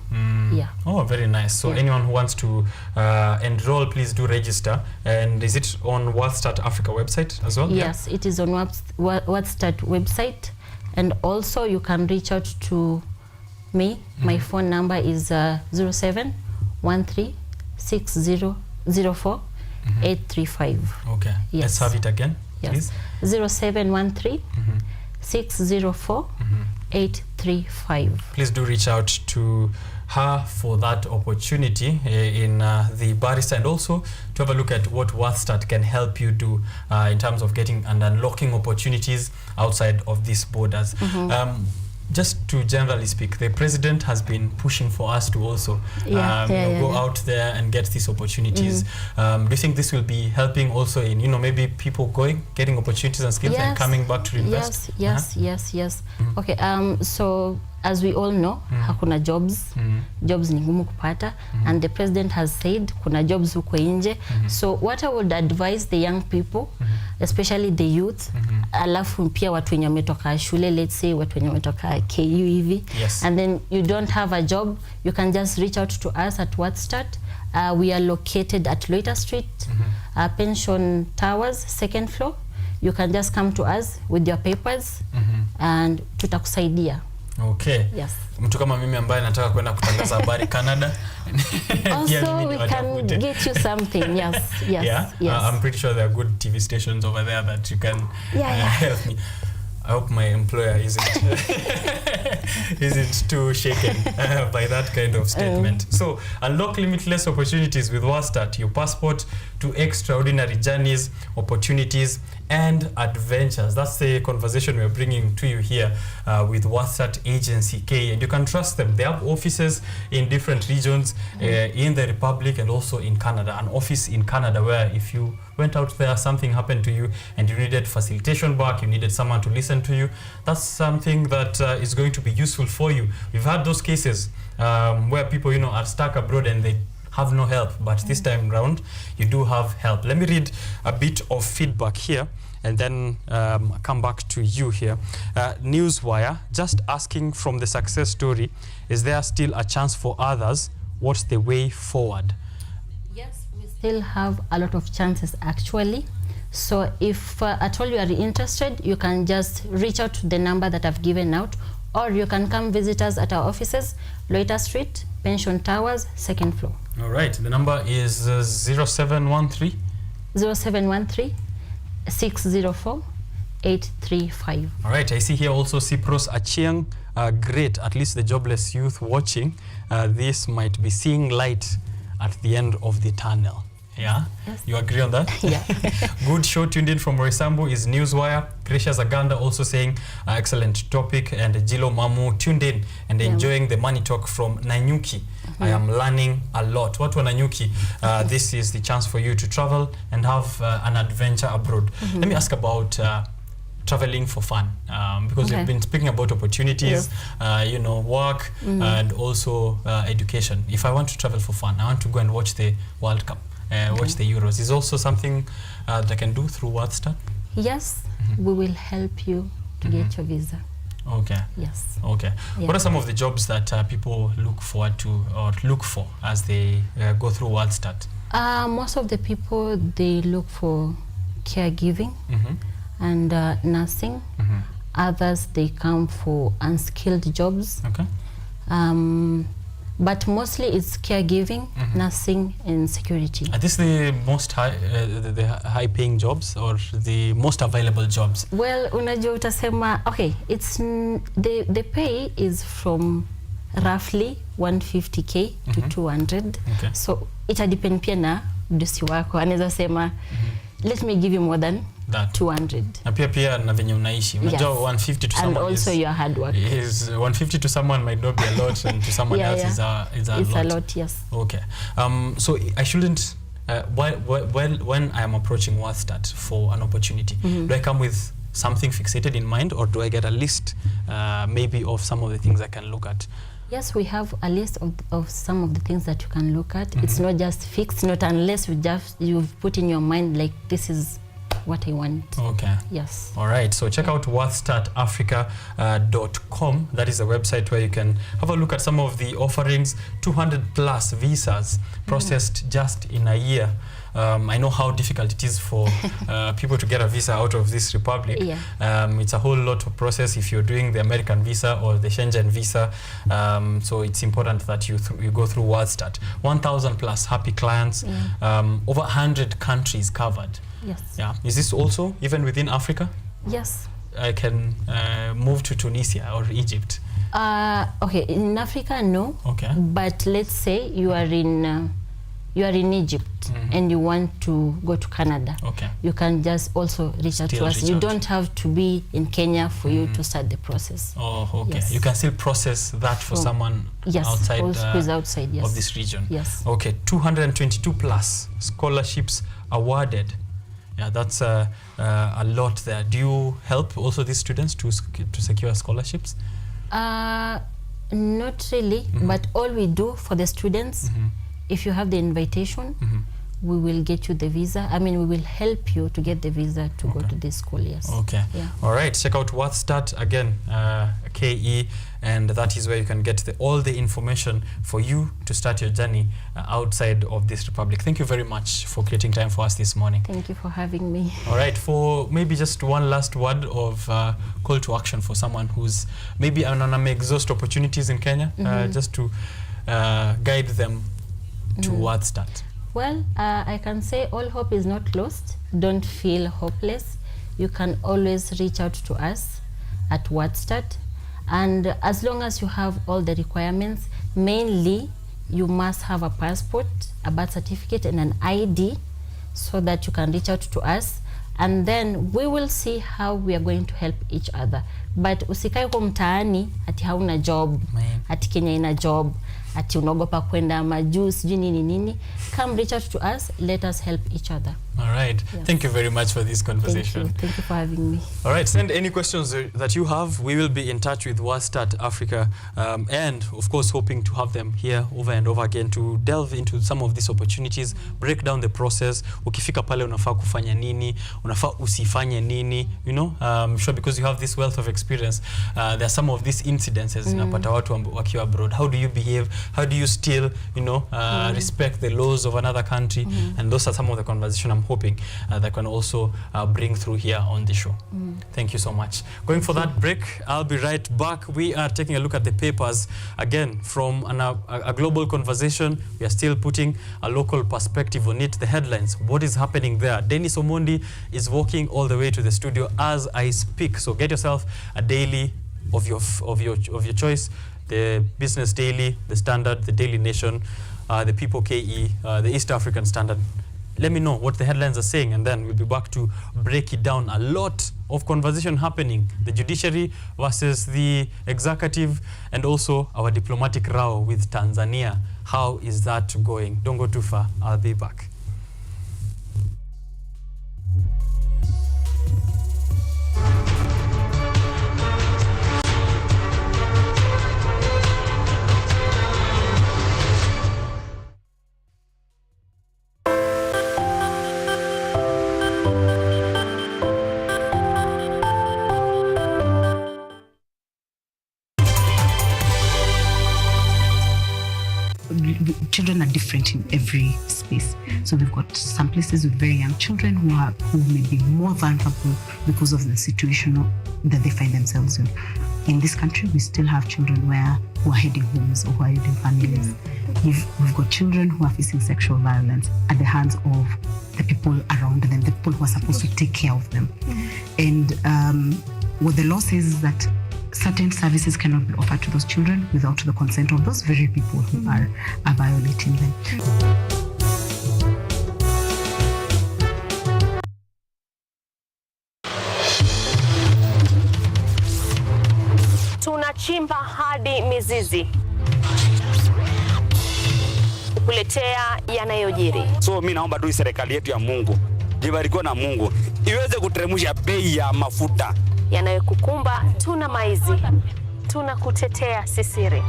Yeah. Oh, very nice. So anyone who wants to enroll, please do register. And is it on WordStart Africa website as well? Yes, it is on WordStart website. And also you can reach out to me. My phone number is 0713 6004 835. Okay. Yes. Let's have it again, please. 0713 604 835. Please do reach out to her for that opportunity in the barista, and also to have a look at what WordStart can help you do in terms of getting and unlocking opportunities outside of these borders. Just to generally speak, the president has been pushing for us to also go out there and get these opportunities. Do you think this will be helping also in, maybe people getting opportunities and skills and coming back to invest? Yes. Okay, so as we all know, hakuna jobs. Jobs ni ngumu kupata, and the president has said kuna jobs huko nje. So what I would advise the young people, especially the youth, alafu pia watu wenye wametoka shule, let's say watu wenye wametoka KU hivi, and then you don't have a job, you can just reach out to us at WordStart. We are located at Loiter Street, Pension Towers, 2nd floor. You can just come to us with your papers and tutakusaidia. Okay. Yes. Mtu kama mimi ambaye nataka kwenda kutangaza habari Canada. Also, we can get you something. Yes. Yeah? I'm pretty sure there are good TV stations over there that you can help me. I hope my employer isn't too shaken by that kind of statement. So, unlock limitless opportunities with WordStart, your passport to extraordinary journeys, opportunities, and adventures. That's the conversation we're bringing to you here with WordStart Agency K, and you can trust them. They have offices in different regions in the Republic and also in Canada. An office in Canada where if you went out there, something happened to you and you needed facilitation back, you needed someone to listen to you, that's something that is going to be useful for you. We've had those cases where people are stuck abroad and they have no help, but this time round you do have help. Let me read a bit of feedback here and then come back to you here. Newswire, just asking from the success story, is there still a chance for others? What's the way forward? Yes, we still have a lot of chances actually. So if at all you are interested, you can just reach out to the number that I've given out, or you can come visit us at our offices, Loiter Street, Pension Towers, 2nd floor. All right, the number is 0713? 0713 604 835. All right, I see here also Cyprus Achieng. Great, at least the jobless youth watching this might be seeing light at the end of the tunnel. Yeah? Yes. You agree on that? Yeah. Good show tuned in from Roysambu is Newswire. Gracious Aganda also saying excellent topic, and Jilo Mamu tuned in and enjoying the money talk from Nanyuki. I am learning a lot. What Nanyuki? This is the chance for you to travel and have an adventure abroad. Let me ask about traveling for fun, because we've been speaking about opportunities, work, and also education. If I want to travel for fun, I want to go and watch the World Cup, watch the Euros. Is also something that I can do through WordStart? Yes, we will help you to get your visa. Okay. Yes. Okay. Yeah. What are some of the jobs that people look forward to or look for as they go through WordStart? Most of the people, they look for caregiving and nursing. Others, they come for unskilled jobs. Okay. But mostly it's caregiving, nursing, and security. Are these the most high-paying jobs or the most available jobs? Well, unajua utasema, okay, it's the pay is from roughly 150k to 200. Okay. So itadepend pia na mdosi wako. Anaweza sema, let me give you more than that 200. Na pia na venye unaishi. Unajua 150 to someone and also your hard work. Is 150 to someone might not be a lot and to someone else is a it's lot. a lot, yes. Okay. So I shouldn't when I am approaching WorthStart for an opportunity, do I come with something fixated in mind, or do I get a list maybe of some of the things I can look at? Yes, we have a list of some of the things that you can look at. It's not just fixed, not unless you've put in your mind like this is what I want. Okay. Yes. All right. So check out worthstartafrica.com. That is a website where you can have a look at some of the offerings. 200 plus visas processed just in a year. I know how difficult it is for people to get a visa out of this republic. Yeah. It's a whole lot of process if you're doing the American visa or the Schengen visa. So it's important that you go through WorthStart. 1,000 plus happy clients, over 100 countries covered. Yes. Yeah. Is this also even within Africa? Yes. I can move to Tunisia or Egypt. Okay, in Africa, no. Okay. But let's say you are in Egypt and you want to go to Canada. Okay. You can just also reach out to us. You don't have to be in Kenya for you to start the process. Oh, okay. Yes. You can still process that for someone outside, who's outside, yes, of this region. Yes. Okay, 222 plus scholarships awarded. Yeah, that's a lot there. Do you help also these students to secure scholarships? Not really, but all we do for the students, if you have the invitation, we will get you the visa. I mean, we will help you to get the visa to go to this school, yes. Okay. Yeah. All right. Check out WorthStart again, KE, and that is where you can get all the information for you to start your journey outside of this republic. Thank you very much for creating time for us this morning. Thank you for having me. All right. For maybe just one last word of call to action for someone who's maybe may exhaust opportunities in Kenya, just to guide them to WorthStart. Well, I can say all hope is not lost. Don't feel hopeless. You can always reach out to us at WorthStart. And as long as you have all the requirements, mainly you must have a passport, a birth certificate, and an ID so that you can reach out to us. And then we will see how we are going to help each other. But usikae huko mtaani ati hauna job, ati Kenya ina job, ati unaogopa kwenda majuu sijui nini. Come reach out to us, let us help each other. All right. Yes. Thank you very much for this conversation. Thank you for having me. All right. Send any questions that you have. We will be in touch with WorthStart Africa, and of course hoping to have them here over and over again to delve into some of these opportunities, break down the process. Ukifika pale unafaa kufanya nini, unafaa usifanye nini, you know. I'm sure because you have this wealth of experience, there are some of these incidences napata watu wakiwa abroad. How do you behave? How do you still, you know, respect the laws of another country? And those are some of the conversation I'm hoping that can also bring through here on the show. Thank you so much. Going for that break, I'll be right back. We are taking a look at the papers again from a global conversation. We are still putting a local perspective on it. The headlines, what is happening there? Dennis Omondi is walking all the way to the studio as I speak. So get yourself a daily of your choice. The Business Daily, the Standard, the Daily Nation, the People KE, the East African Standard. Let me know what the headlines are saying, and then we'll be back to break it down. A lot of conversation happening. The judiciary versus the executive, and also our diplomatic row with Tanzania. How is that going? Don't go too far. I'll be back. children are different in every space. So we've got some places with very young children who may be more vulnerable because of the situation that they find themselves in. In this country, we still have children who are heading homes or who are heading families. We've got children who are facing sexual violence at the hands of the people around them, the people who are supposed to take care of them. And what the law says is that certain services cannot be offered to those children without the consent of those very people who are violating them. Tunachimba hadi mizizi kukuletea yanayojiri. So mimi naomba tu serikali yetu ya Mungu ibarikiwe na Mungu iweze kuteremsha bei ya mafuta yanayokukumba. Tuna maizi, tunakutetea sisiri.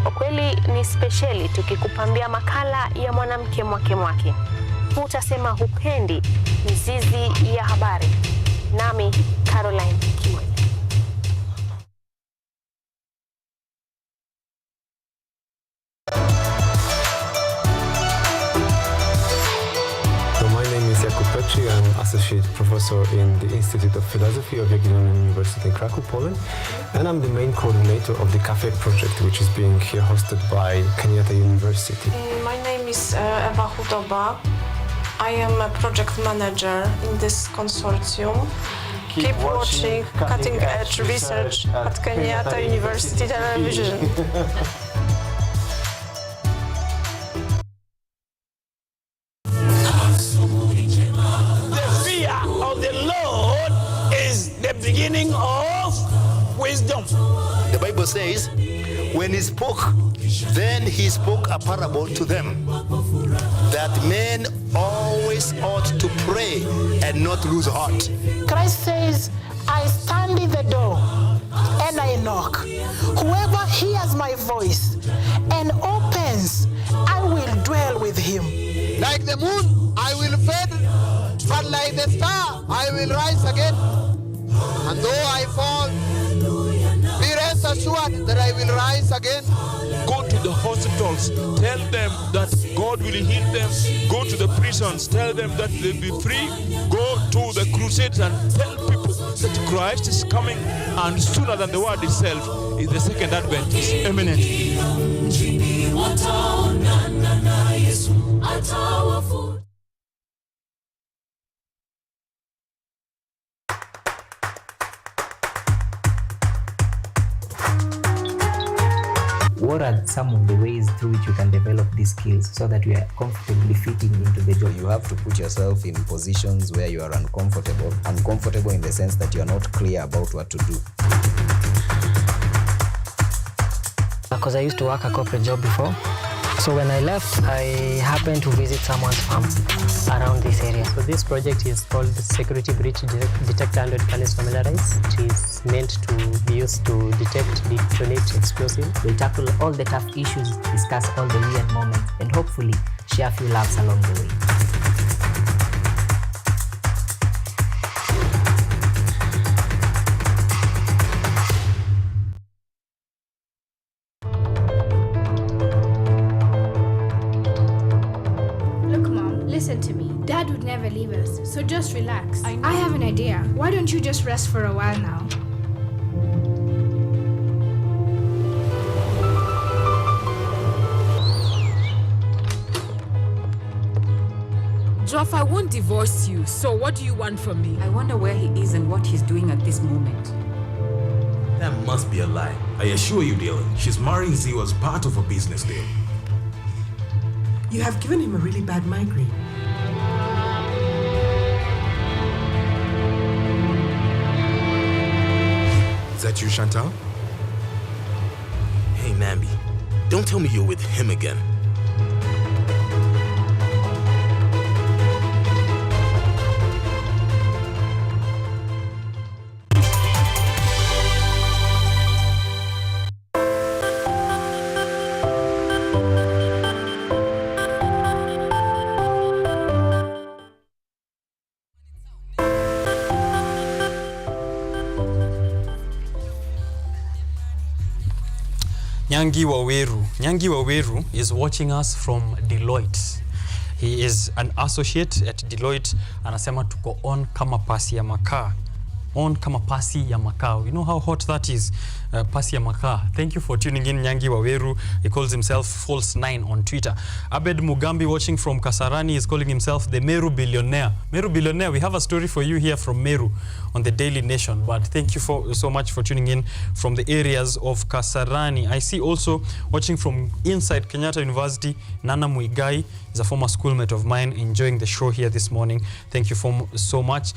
Kwa kweli ni speciali tukikupambia makala ya mwanamke mwake. Utasema hupendi mizizi ya habari. Nami Caroline Kimwe. I'm Associate Professor in the Institute of Philosophy of Jagiellonian University in Krakow, Poland, and I'm the main coordinator of the Cafe project, which is being here hosted by Kenyatta University. My name is Eva Hudoba. I am a project manager in this consortium. Keep watching cutting-edge research at Kenyatta University Television. Beginning of wisdom. The Bible says, when he spoke, then he spoke a parable to them, that men always ought to pray and not lose heart. Christ says, I stand in the door and I knock. Whoever hears my voice and opens, I will dwell with him. Like the moon, I will fade, but like the star, I will rise again. And though I fall, be rest assured that I will rise again. Go to the hospitals, tell them that God will heal them. Go to the prisons, tell them that they'll be free. Go to the crusades and tell people that Christ is coming, and sooner than the word itself is the second advent is imminent. What are some of the ways through which you can develop these skills so that you are comfortably fitting into the job? You have to put yourself in positions where you are uncomfortable. Uncomfortable in the sense that you are not clear about what to do. Because I used to work a corporate job before. So when I left, I happened to visit someone's farm around this area. So this project is called Security Breach Detector and Can Familiarize, which is meant to be used to detect, detonate explosives. We'll tackle all the tough issues, discuss all the weird moments, and hopefully share a few laughs along the way. Listen to me. Dad would never leave us, so just relax. I have an idea. Why don't you just rest for a while now? Joff, I won't divorce you, so what do you want from me? I wonder where he is and what he's doing at this moment. That must be a lie. I assure you, Dylan, she's marrying Zio as part of a business deal. You have given him a really bad migraine. Is that you, Chantal? Hey, Nambi, don't tell me you're with him again. Nyangi Waweru. Nyangi Waweru is watching us from Deloitte. He is an associate at Deloitte. Anasema tuko on kama pasi ya makaa. On kama pasi ya makaa. You know how hot that is? Pasi ya makaa. Thank you for tuning in, Nyangi Waweru. He calls himself False 9 on Twitter. Abed Mugambi, watching from Kasarani, is calling himself the Meru Billionaire. Meru Billionaire, we have a story for you here from Meru on the Daily Nation. But thank you so much for tuning in from the areas of Kasarani. I see also watching from inside Kenyatta University, Nana Muigai is a former schoolmate of mine, enjoying the show here this morning. Thank you so much.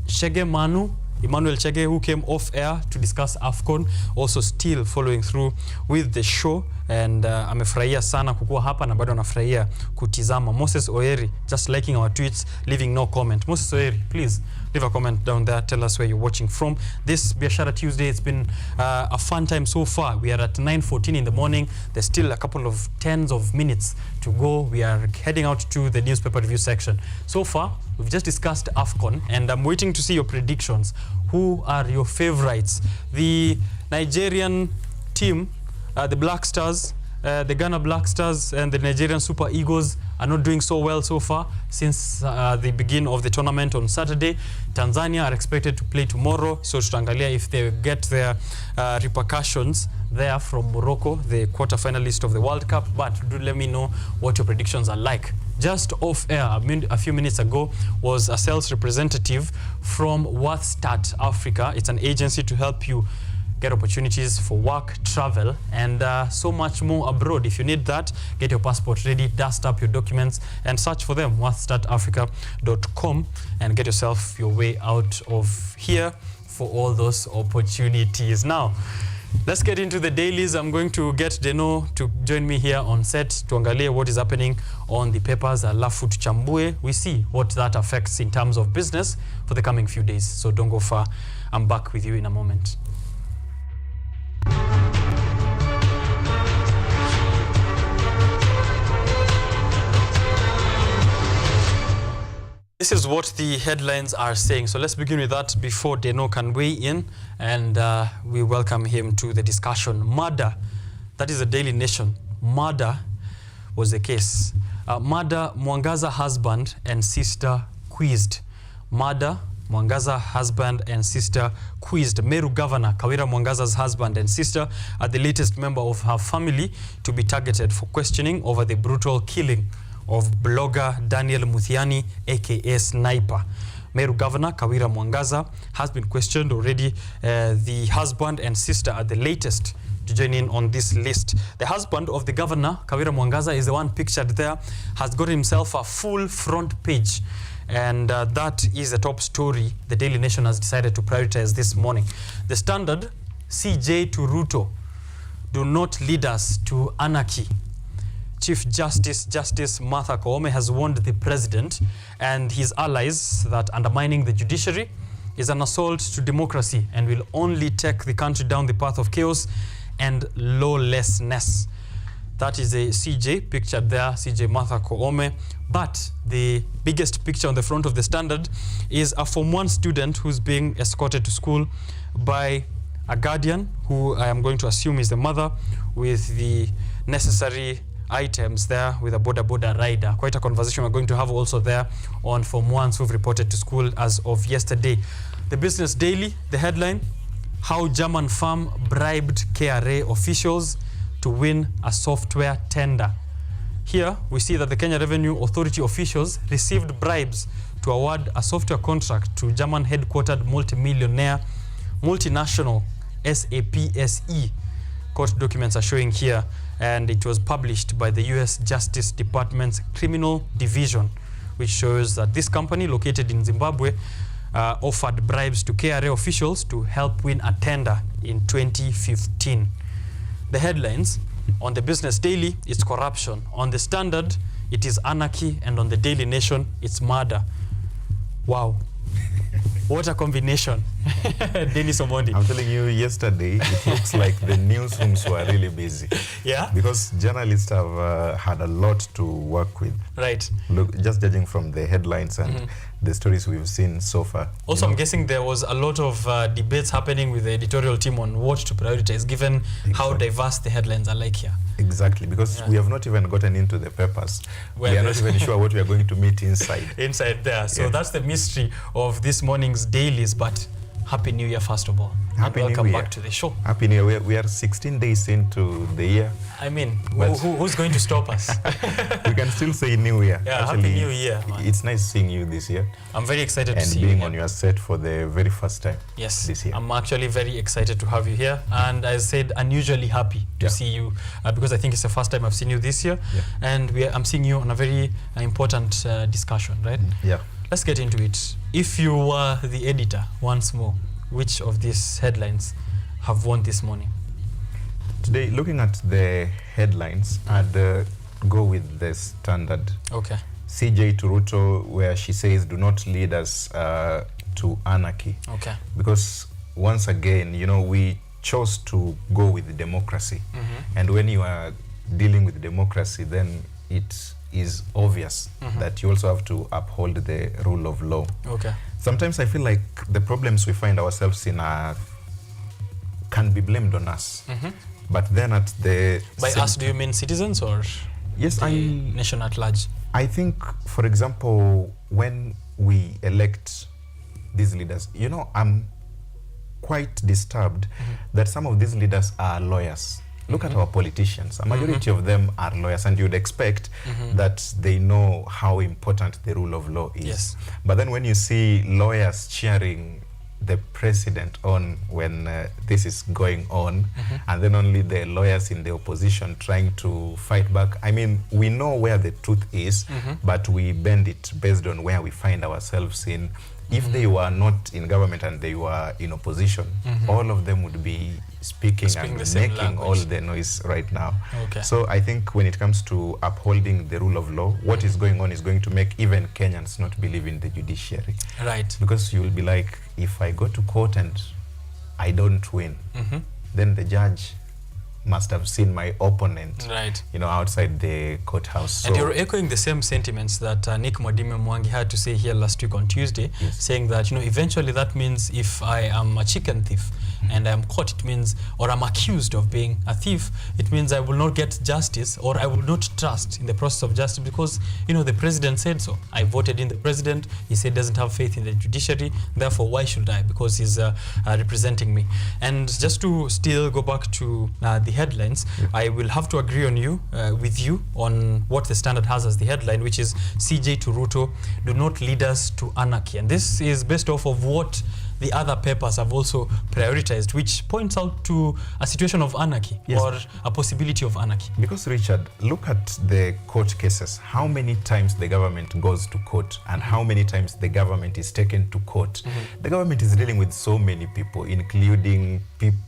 Shege Manu, Emmanuel Chege, who came off air to discuss AFCON, also still following through with the show, and amefurahia sana kukua hapa na bado anafurahia kutizama. Moses Oeri, just liking our tweets, leaving no comment. Moses Oeri, please leave a comment down there. Tell us where you're watching from. This Biashara Tuesday, it's been a fun time so far. We are at 9:14 in the morning. There's still a couple of tens of minutes to go. We are heading out to the newspaper review section. So far, we've just discussed AFCON, and I'm waiting to see your predictions. Who are your favorites? The Nigerian team, the Black Stars, the Ghana Black Stars and the Nigerian Super Eagles are not doing so well so far since the beginning of the tournament on Saturday. Tanzania are expected to play tomorrow, so tutaangalia if they get their repercussions there from Morocco, the quarter-finalist of the World Cup. But do let me know what your predictions are like. Just off air, a few minutes ago, was a sales representative from WorthStart Africa. It's an agency to help you get opportunities for work, travel, and so much more abroad. If you need that, get your passport ready, dust up your documents, and search for them, worthstartafrica.com, and get yourself your way out of here for all those opportunities. Now, let's get into the dailies. I'm going to get Deno to join me here on set to angalia what is happening on the papers. Alafu tuchambue, we see what that affects in terms of business for the coming few days. So don't go far. I'm back with you in a moment. This is what the headlines are saying. So let's begin with that before Deno can weigh in, and we welcome him to the discussion. Murder, that is the Daily Nation. Murder was the case. Murder, Mwangaza husband and sister quizzed. Murder, Mwangaza husband and sister quizzed. Meru Governor Kawira Mwangaza's husband and sister are the latest member of her family to be targeted for questioning over the brutal killing of blogger Daniel Muthiani, aka Sniper. Meru Governor Kawira Mwangaza has been questioned already. The husband and sister are the latest to join in on this list. The husband of the governor, Kawira Mwangaza, is the one pictured there, has got himself a full front page. And that is the top story the Daily Nation has decided to prioritize this morning. The Standard, CJ to Ruto, do not lead us to anarchy. Chief Justice Martha Koome has warned the president and his allies that undermining the judiciary is an assault to democracy and will only take the country down the path of chaos and lawlessness. That is a CJ pictured there, CJ Martha Koome. But the biggest picture on the front of the Standard is a Form 1 student who's being escorted to school by a guardian, who I am going to assume is the mother, with the necessary items there, with a boda rider. Quite a conversation we're going to have also there on Form 1s who've reported to school as of yesterday. The Business Daily, the headline, how German firm bribed KRA officials to win a software tender. Here we see that the Kenya Revenue Authority officials received bribes to award a software contract to German headquartered multi-millionaire multinational SAPSE. Court documents are showing here, and it was published by the US Justice Department's Criminal Division, which shows that this company located in Zimbabwe offered bribes to KRA officials to help win a tender in 2015. The headlines on the Business Daily, it's corruption. On the Standard, it is anarchy, and on the Daily Nation, it's murder. Wow. What a combination. Dennis Omondi. I'm telling you, yesterday, it looks like the newsrooms were really busy. Yeah? Because journalists have had a lot to work with. Right. Look, just judging from the headlines and the stories we've seen so far. Also, I'm guessing there was a lot of debates happening with the editorial team on what to prioritize, given how diverse the headlines are like here. Exactly, because we have not even gotten into the papers. We are not even sure what we are going to meet inside. Inside there. So that's the mystery of this morning's dailies, but Happy New Year, first of all. Happy New Year. Welcome back to the show. Happy New Year. We are 16 days into the year. I mean, who's going to stop us? We can still say New Year. Yeah, actually, Happy New Year, man. It's nice seeing you this year. I'm very excited to see you. you. And being on your set for the very first time. Yes, this year. I'm actually very excited to have you here. And as I said, unusually happy to see you because I think it's the first time I've seen you this year. Yeah. And I'm seeing you on a very important discussion, right? Yeah. Let's get into it. If you were the editor once more, which of these headlines have won this morning? Today, looking at the headlines, I'd go with the standard. Okay. CJ to Ruto, where she says, do not lead us to anarchy. Okay. Because once again, you know, we chose to go with the democracy. And when you are dealing with democracy, then it is obvious that you also have to uphold the rule of law. Okay. Sometimes I feel like the problems we find ourselves in can be blamed on us. But then at the... By us, do you mean citizens or yes, nation at large? I think, for example, when we elect these leaders, you know, I'm quite disturbed that some of these leaders are lawyers. Look at our politicians. A majority of them are lawyers, and you'd expect that they know how important the rule of law is. Yes. But then when you see lawyers cheering the president on when this is going on, and then only the lawyers in the opposition trying to fight back, I mean, we know where the truth is, but we bend it based on where we find ourselves in. If they were not in government and they were in opposition, all of them would be speaking and making all the noise right now. Okay. So I think when it comes to upholding the rule of law, what is going on is going to make even Kenyans not believe in the judiciary. Right. Because you will be like, if I go to court and I don't win, then the judge must have seen my opponent, you know, outside the courthouse. And so you're echoing the same sentiments that Nick Mwadime Mwangi had to say here last week on Tuesday, saying that, you know, eventually that means if I am a chicken thief and I'm caught, it means, or I'm accused of being a thief, it means I will not get justice, or I will not trust in the process of justice because, you know, the president said so. I voted in the president. He said doesn't have faith in the judiciary. Therefore, why should I? Because he's representing me. And just to still go back to the headlines, I will have to agree on you, with you on what the Standard has as the headline, which is CJ to Ruto, do not lead us to anarchy. And this is based off of what the other papers have also prioritized, which points out to a situation of anarchy or a possibility of anarchy. Because, Richard, look at the court cases. How many times the government goes to court and how many times the government is taken to court. The government is dealing with so many people, including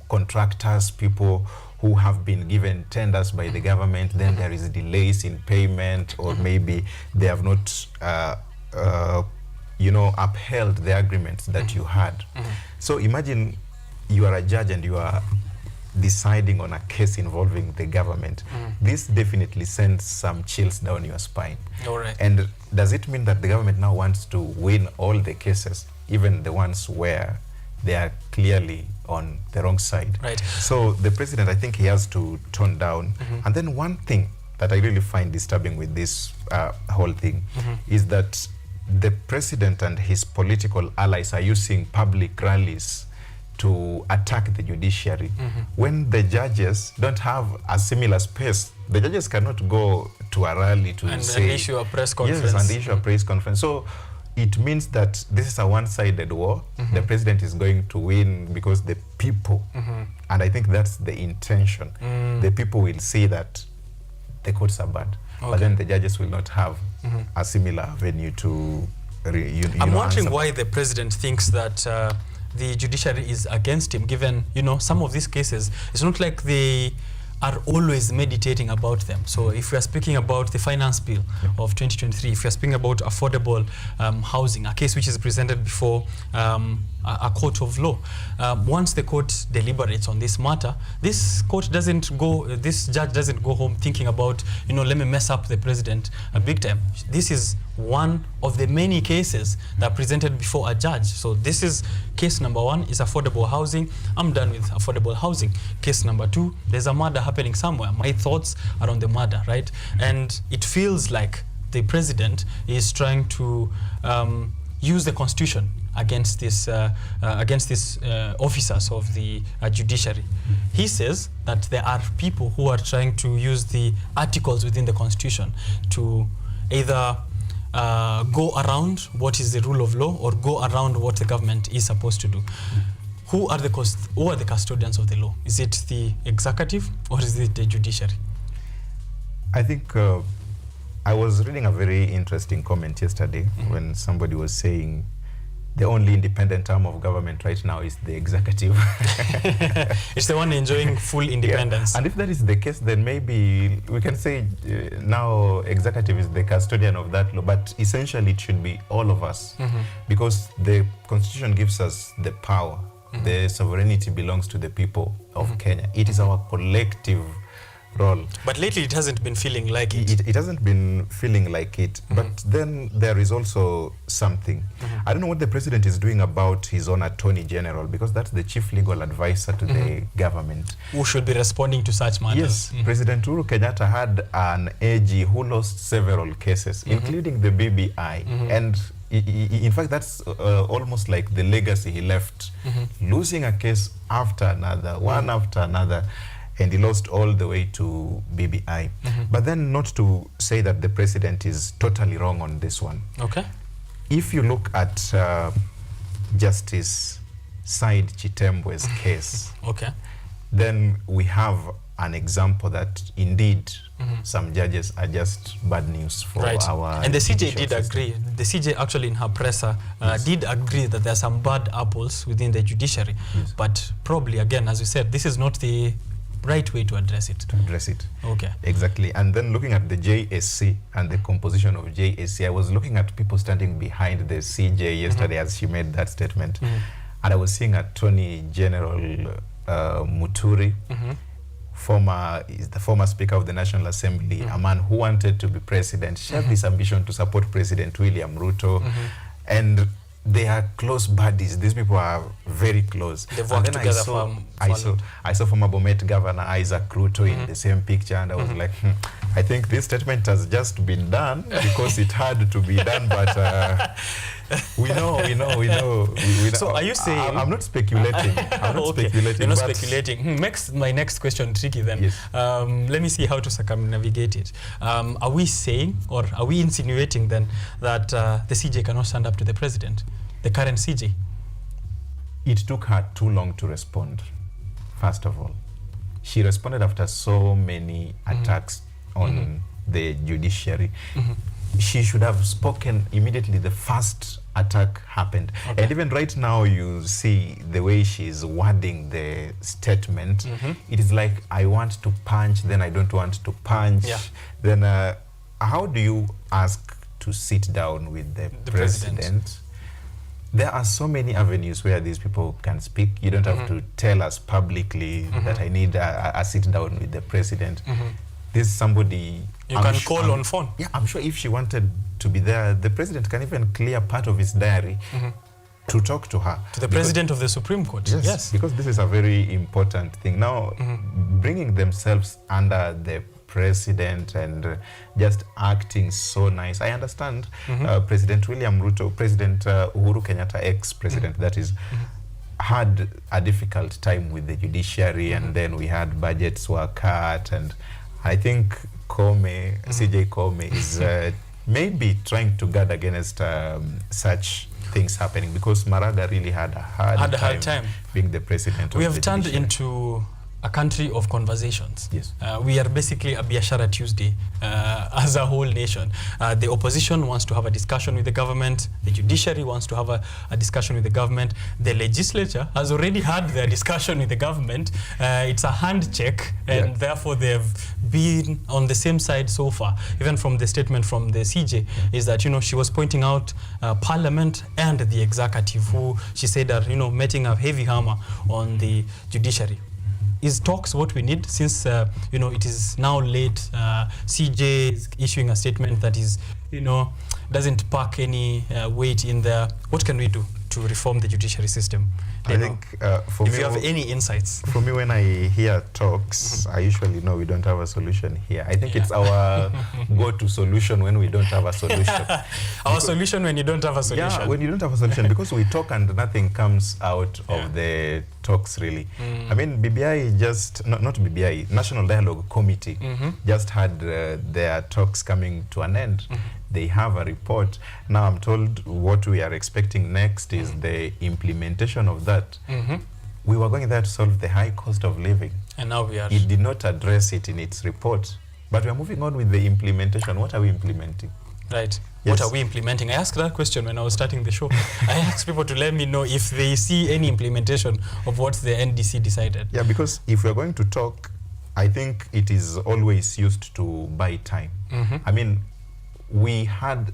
contractors, people who have been given tenders by the government, then there is delays in payment, or maybe they have not you know, upheld the agreements that you had. So imagine you are a judge and you are deciding on a case involving the government. This definitely sends some chills down your spine. And does it mean that the government now wants to win all the cases, even the ones where they are clearly on the wrong side? Right. So the president, I think he has to tone down. And then one thing that I really find disturbing with this whole thing is that the president and his political allies are using public rallies to attack the judiciary when the judges don't have a similar space. The judges cannot go to a rally to and say... issue a press conference. Yes, and issue a press conference. So it means that this is a one-sided war. The president is going to win because the people, and I think that's the intention, the people will see that the courts are bad. But then the judges will not have a similar venue to... I'm wondering why the president thinks that the judiciary is against him, given, you know, some of these cases, it's not like they are always meditating about them. So if we are speaking about the finance bill of 2023, if we are speaking about affordable housing, a case which is presented before a court of law, once the court deliberates on this matter, this judge doesn't go home thinking about, let me mess up the president big time. This is one of the many cases that are presented before a judge. So this is case number 1 is affordable housing. I'm done with affordable housing. Case number 2, there's a murder happening somewhere. My thoughts are on the murder, right? And it feels like the president is trying to use the constitution against these officers of the judiciary. He says that there are people who are trying to use the articles within the constitution to either go around what is the rule of law or go around what the government is supposed to do. Who are the custodians of the law? Is it the executive or is it the judiciary? I think I was reading a very interesting comment yesterday when somebody was saying the only independent arm of government right now is the executive. It's the one enjoying full independence. Yeah. And if that is the case, then maybe we can say now executive is the custodian of that law, but essentially it should be all of us, because the constitution gives us the power. The sovereignty belongs to the people of Kenya. It is our collective role. But lately it hasn't been feeling like it. It hasn't been feeling like it. But then there is also something. I don't know what the president is doing about his own attorney general, because that's the chief legal advisor to the government. Who should be responding to such matters. Yes, President Uhuru Kenyatta had an AG who lost several cases, including the BBI. And in fact, that's almost like the legacy he left, losing a case after another, one after another. And he lost all the way to BBI. But then not to say that the president is totally wrong on this one. Okay. If you look at Justice Said Chitembwe's case, then we have an example that indeed some judges are just bad news for our... And the CJ did agree. The CJ actually in her presser did agree that there are some bad apples within the judiciary. But probably, again, as we said, this is not the right way to address it. Okay. Exactly. And then looking at the JSC and the composition of JSC, I was looking at people standing behind the CJ yesterday as she made that statement. And I was seeing Attorney General Muturi, the former Speaker of the National Assembly, a man who wanted to be president, shared this ambition to support President William Ruto. And they are close buddies. These people are very close. They've worked together I saw former Bomet Governor Isaac Ruto in the same picture, and I was like, I think this statement has just been done because it had to be done, but we know. So are you saying... I'm not speculating. You're not speculating. Makes my next question tricky then. Yes. Let me see how to circumnavigate it. Are we saying, or are we insinuating then, that the CJ cannot stand up to the president, the current CJ? It took her too long to respond, first of all. She responded after so many attacks on the judiciary. She should have spoken immediately the first attack happened. And even right now, you see the way she's wording the statement. It is like, I want to punch, then I don't want to punch. Then how do you ask to sit down with the president? There are so many avenues where these people can speak. You don't have to tell us publicly that I need a sit down with the president. This is somebody you can call on phone. Yeah, I'm sure if she wanted to be there, the president can even clear part of his diary to talk to her. To the president of the Supreme Court. Yes, because this is a very important thing. Now, bringing themselves under the president and just acting so nice. I understand President William Ruto, President Uhuru Kenyatta, ex-president, that is, had a difficult time with the judiciary, and then we had budgets were cut, and I think CJ Kome is maybe trying to guard against such things happening, because Maraga really had a hard time being the president. We have turned into a country of conversations. Yes. We are basically a Biashara Tuesday as a whole nation. The opposition wants to have a discussion with the government. The judiciary wants to have a discussion with the government. The legislature has already had their discussion with the government. It's a hand check, and therefore they've been on the same side so far. Even from the statement from the CJ, is that, you know, she was pointing out Parliament and the executive, who she said are, you know, meeting a heavy hammer on the judiciary. Is talks what we need, since you know, it is now late? CJ is issuing a statement that is, you know, doesn't pack any weight in there. What can we do to reform the judiciary system? I think for me, if you have any insights. For me, when I hear talks, I usually know we don't have a solution here. I think it's our go-to solution when we don't have a solution. Our solution when you don't have a solution. Yeah, when you don't have a solution, because we talk and nothing comes out of the talks, really. I mean, BBI just, not BBI, National Dialogue Committee just had their talks coming to an end. They have a report. Now I'm told what we are expecting next is the implementation of that. We were going there to solve the high cost of living. And now we are. It did not address it in its report. But we are moving on with the implementation. What are we implementing? Right. Yes. What are we implementing? I asked that question when I was starting the show. I asked people to let me know if they see any implementation of what the NDC decided. Yeah, because if we're going to talk, I think it is always used to buy time. I mean, we had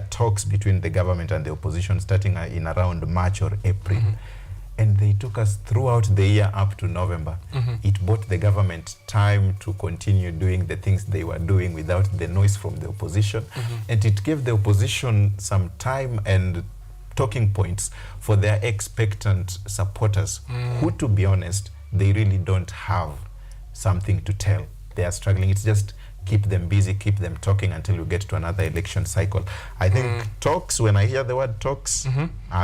talks between the government and the opposition starting in around March or April. And they took us throughout the year up to November. It bought the government time to continue doing the things they were doing without the noise from the opposition. And it gave the opposition some time and talking points for their expectant supporters, who, to be honest, they really don't have something to tell. They are struggling. It's just keep them busy, keep them talking until we get to another election cycle. I think talks, when I hear the word talks,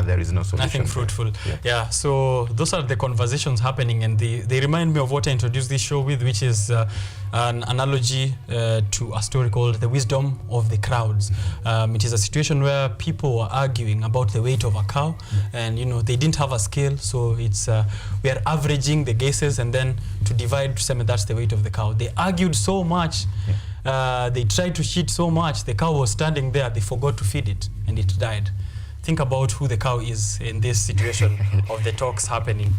there is no solution. Nothing fruitful. Yeah, so those are the conversations happening, and they remind me of what I introduced this show with, which is an analogy to a story called The Wisdom of the Crowds. It is a situation where people are arguing about the weight of a cow, and, you know, they didn't have a scale, so it's we are averaging the guesses, and then to divide to say that's the weight of the cow. They argued so much, they tried to cheat so much, the cow was standing there, they forgot to feed it, and it died. Think about who the cow is in this situation of the talks happening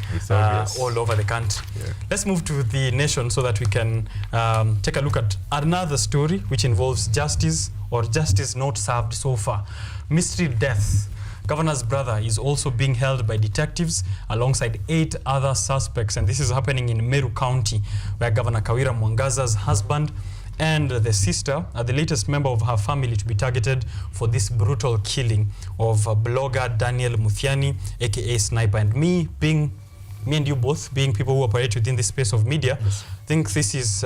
all over the country. Let's move to the nation so that we can take a look at another story which involves justice, or justice not served so far. Mystery death. Governor's brother is also being held by detectives alongside 8 other suspects, and this is happening in Meru County, where Governor Kawira Mwangaza's husband and the sister are the latest member of her family to be targeted for this brutal killing of blogger Daniel Muthiani, aka Sniper. And me and you both being people who operate within this space of media, I think this is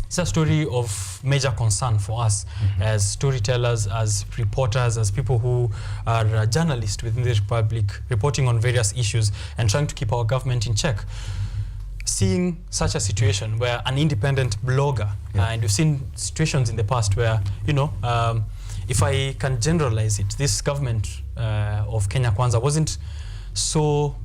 it's a story of major concern for us as storytellers, as reporters, as people who are journalists within the Republic, reporting on various issues and trying to keep our government in check. Seeing such a situation where an independent blogger, and we've seen situations in the past where, you know, if I can generalize it, this government of Kenya Kwanza wasn't so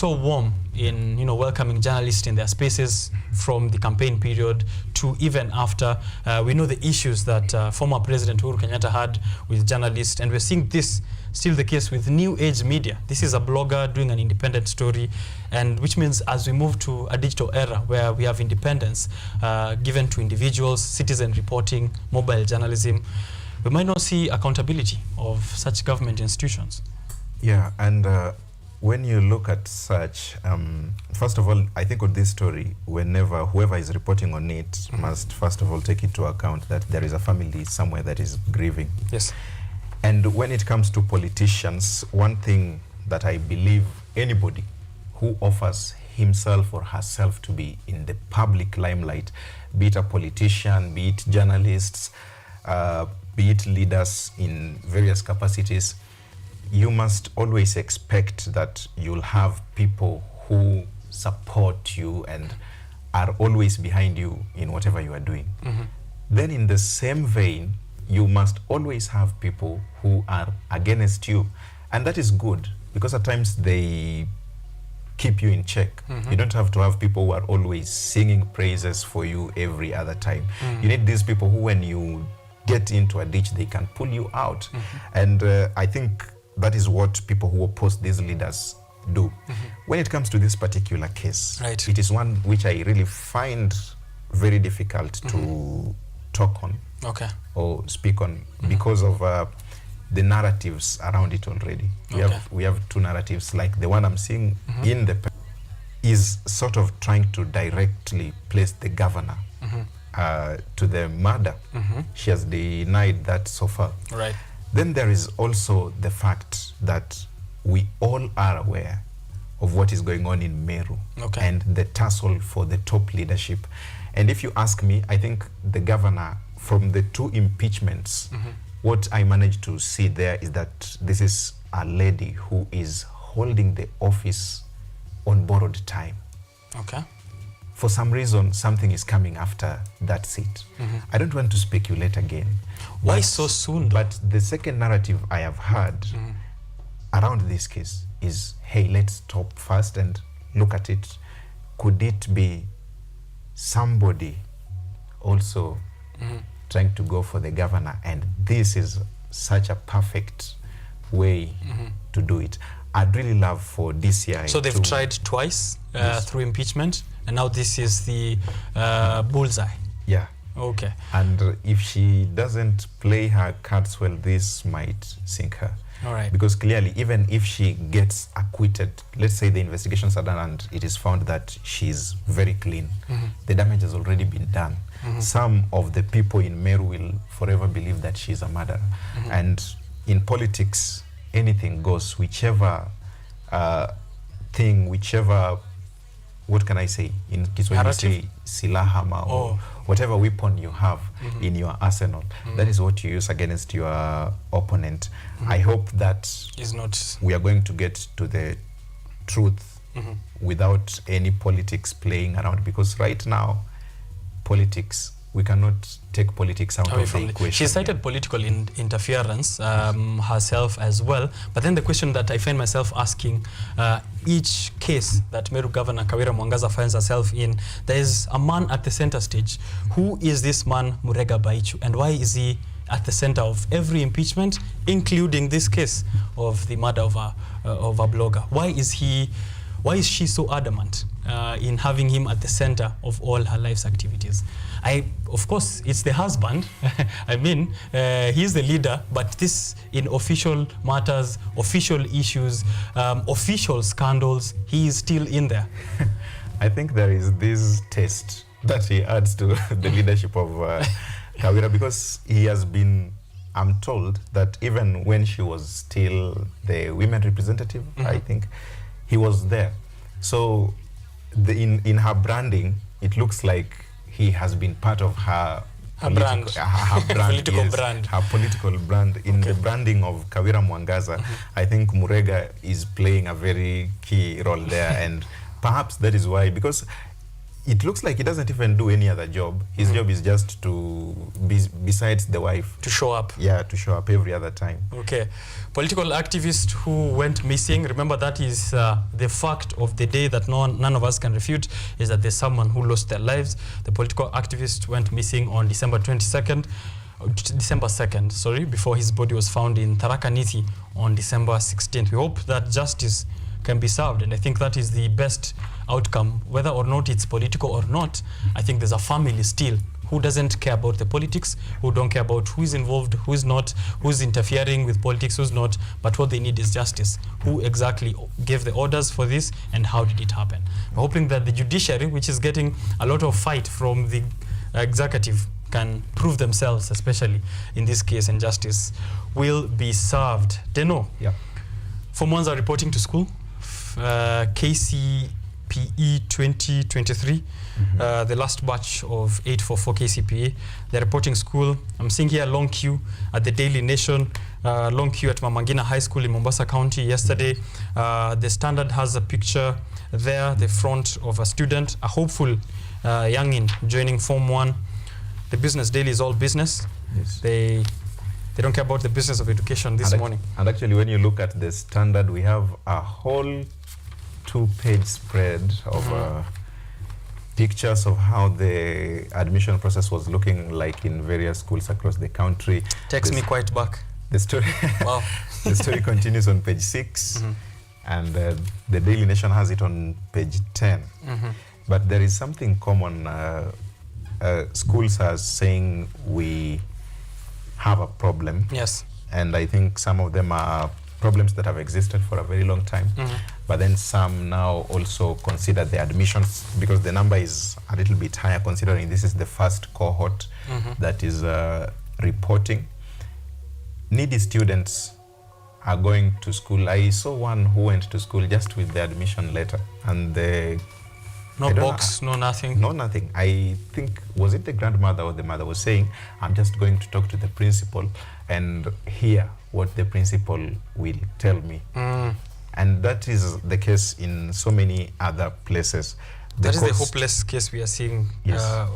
warm in, you know, welcoming journalists in their spaces from the campaign period to even after. We know the issues that former President Uhuru Kenyatta had with journalists, and we're seeing this still the case with new age media. This is a blogger doing an independent story, and which means as we move to a digital era where we have independence given to individuals, citizen reporting, mobile journalism, we might not see accountability of such government institutions. Yeah, and when you look at such, first of all, I think with this story, whenever whoever is reporting on it must first of all take into account that there is a family somewhere that is grieving. Yes. And when it comes to politicians, one thing that I believe anybody who offers himself or herself to be in the public limelight, be it a politician, be it journalists, be it leaders in various capacities, you must always expect that you'll have people who support you and are always behind you in whatever you are doing. Then in the same vein, you must always have people who are against you. And that is good, because at times they keep you in check. You don't have to have people who are always singing praises for you every other time. You need these people who, when you get into a ditch, they can pull you out. And I think that is what people who oppose these leaders do. When it comes to this particular case, it is one which I really find very difficult to talk on or speak on because of the narratives around it already. We have two narratives, like the one I'm seeing in the is sort of trying to directly place the governor to the murder. She has denied that so far. Then there is also the fact that we all are aware of what is going on in Meru and the tussle for the top leadership. And if you ask me, I think the governor, from the two impeachments, what I managed to see there is that this is a lady who is holding the office on borrowed time. For some reason, something is coming after that seat. I don't want to speculate again. Why so soon? But the second narrative I have heard around this case is, hey, let's stop first and look at it. Could it be somebody also trying to go for the governor? And this is such a perfect way to do it. I'd really love for DCI. So they've tried twice through impeachment, and now this is the bullseye. Yeah. Okay. And if she doesn't play her cards well, this might sink her. All right. Because clearly, even if she gets acquitted, let's say the investigations are done and it is found that she's very clean, the damage has already been done. Some of the people in Meru will forever believe that she's a murderer. And in politics, anything goes. Whichever thing, whichever, what can I say? In Kiswahili, say silahama or whatever weapon you have in your arsenal, that is what you use against your opponent. I hope that we are going to get to the truth without any politics playing around, because right now, politics, we cannot take politics out of the equation. She cited political interference herself as well, but then the question that I find myself asking, each case that Meru Governor Kawira Mwangaza finds herself in, there is a man at the center stage. Who is this man, Murega Baichu, and why is he at the center of every impeachment, including this case of the murder of a blogger? Why is she so adamant in having him at the center of all her life's activities? Of course, it's the husband. I mean, he's the leader, but this in official matters, official issues, official scandals, he is still in there. I think there is this taste that he adds to the leadership of Kawira, because he has been, I'm told, that even when she was still the women representative, I think, he was there. So in her branding, it looks like he has been part of her brand. Her political brand. Her political brand. In the branding of Kawira Mwangaza, I think Murega is playing a very key role there. And perhaps that is why, because it looks like he doesn't even do any other job. His job is just to, besides the wife, to show up. Yeah, to show up every other time. Okay. Political activist who went missing, remember that is the fact of the day that none of us can refute, is that there's someone who lost their lives. The political activist went missing on December 2nd, sorry, before his body was found in Tharaka Nithi on December 16th. We hope that justice can be served, and I think that is the best outcome. Whether or not it's political or not, I think there's a family still who doesn't care about the politics, who don't care about who is involved, who is not, who's interfering with politics, who's not, but what they need is justice. Who exactly gave the orders for this, and how did it happen? We're hoping that the judiciary, which is getting a lot of fight from the executive, can prove themselves, especially in this case, and justice will be served. Deno, for Mwanza reporting to school, KCPE 2023, the last batch of 844 KCPE, they're reporting school. I'm seeing here a long queue at the Daily Nation, long queue at Mamangina High School in Mombasa County yesterday. The Standard has a picture there, the front of a student, a hopeful youngin joining Form 1. The Business Daily is all business. Yes. They don't care about the business of education this morning. And actually, when you look at the Standard, we have a whole 2-page spread of pictures of how the admission process was looking like in various schools across the country. Takes me quite back. The story, wow. The story continues on page 6, and the Daily Nation has it on page 10. But there is something common. Schools are saying we have a problem. Yes. And I think some of them are problems that have existed for a very long time. But then some now also consider the admissions, because the number is a little bit higher considering this is the first cohort that is reporting. Needy students are going to school. I saw one who went to school just with the admission letter and the no box, no nothing. No nothing. I think, was it the grandmother or the mother was saying, I'm just going to talk to the principal and hear what the principal will tell me. And that is the case in so many other places. That is the hopeless case we are seeing,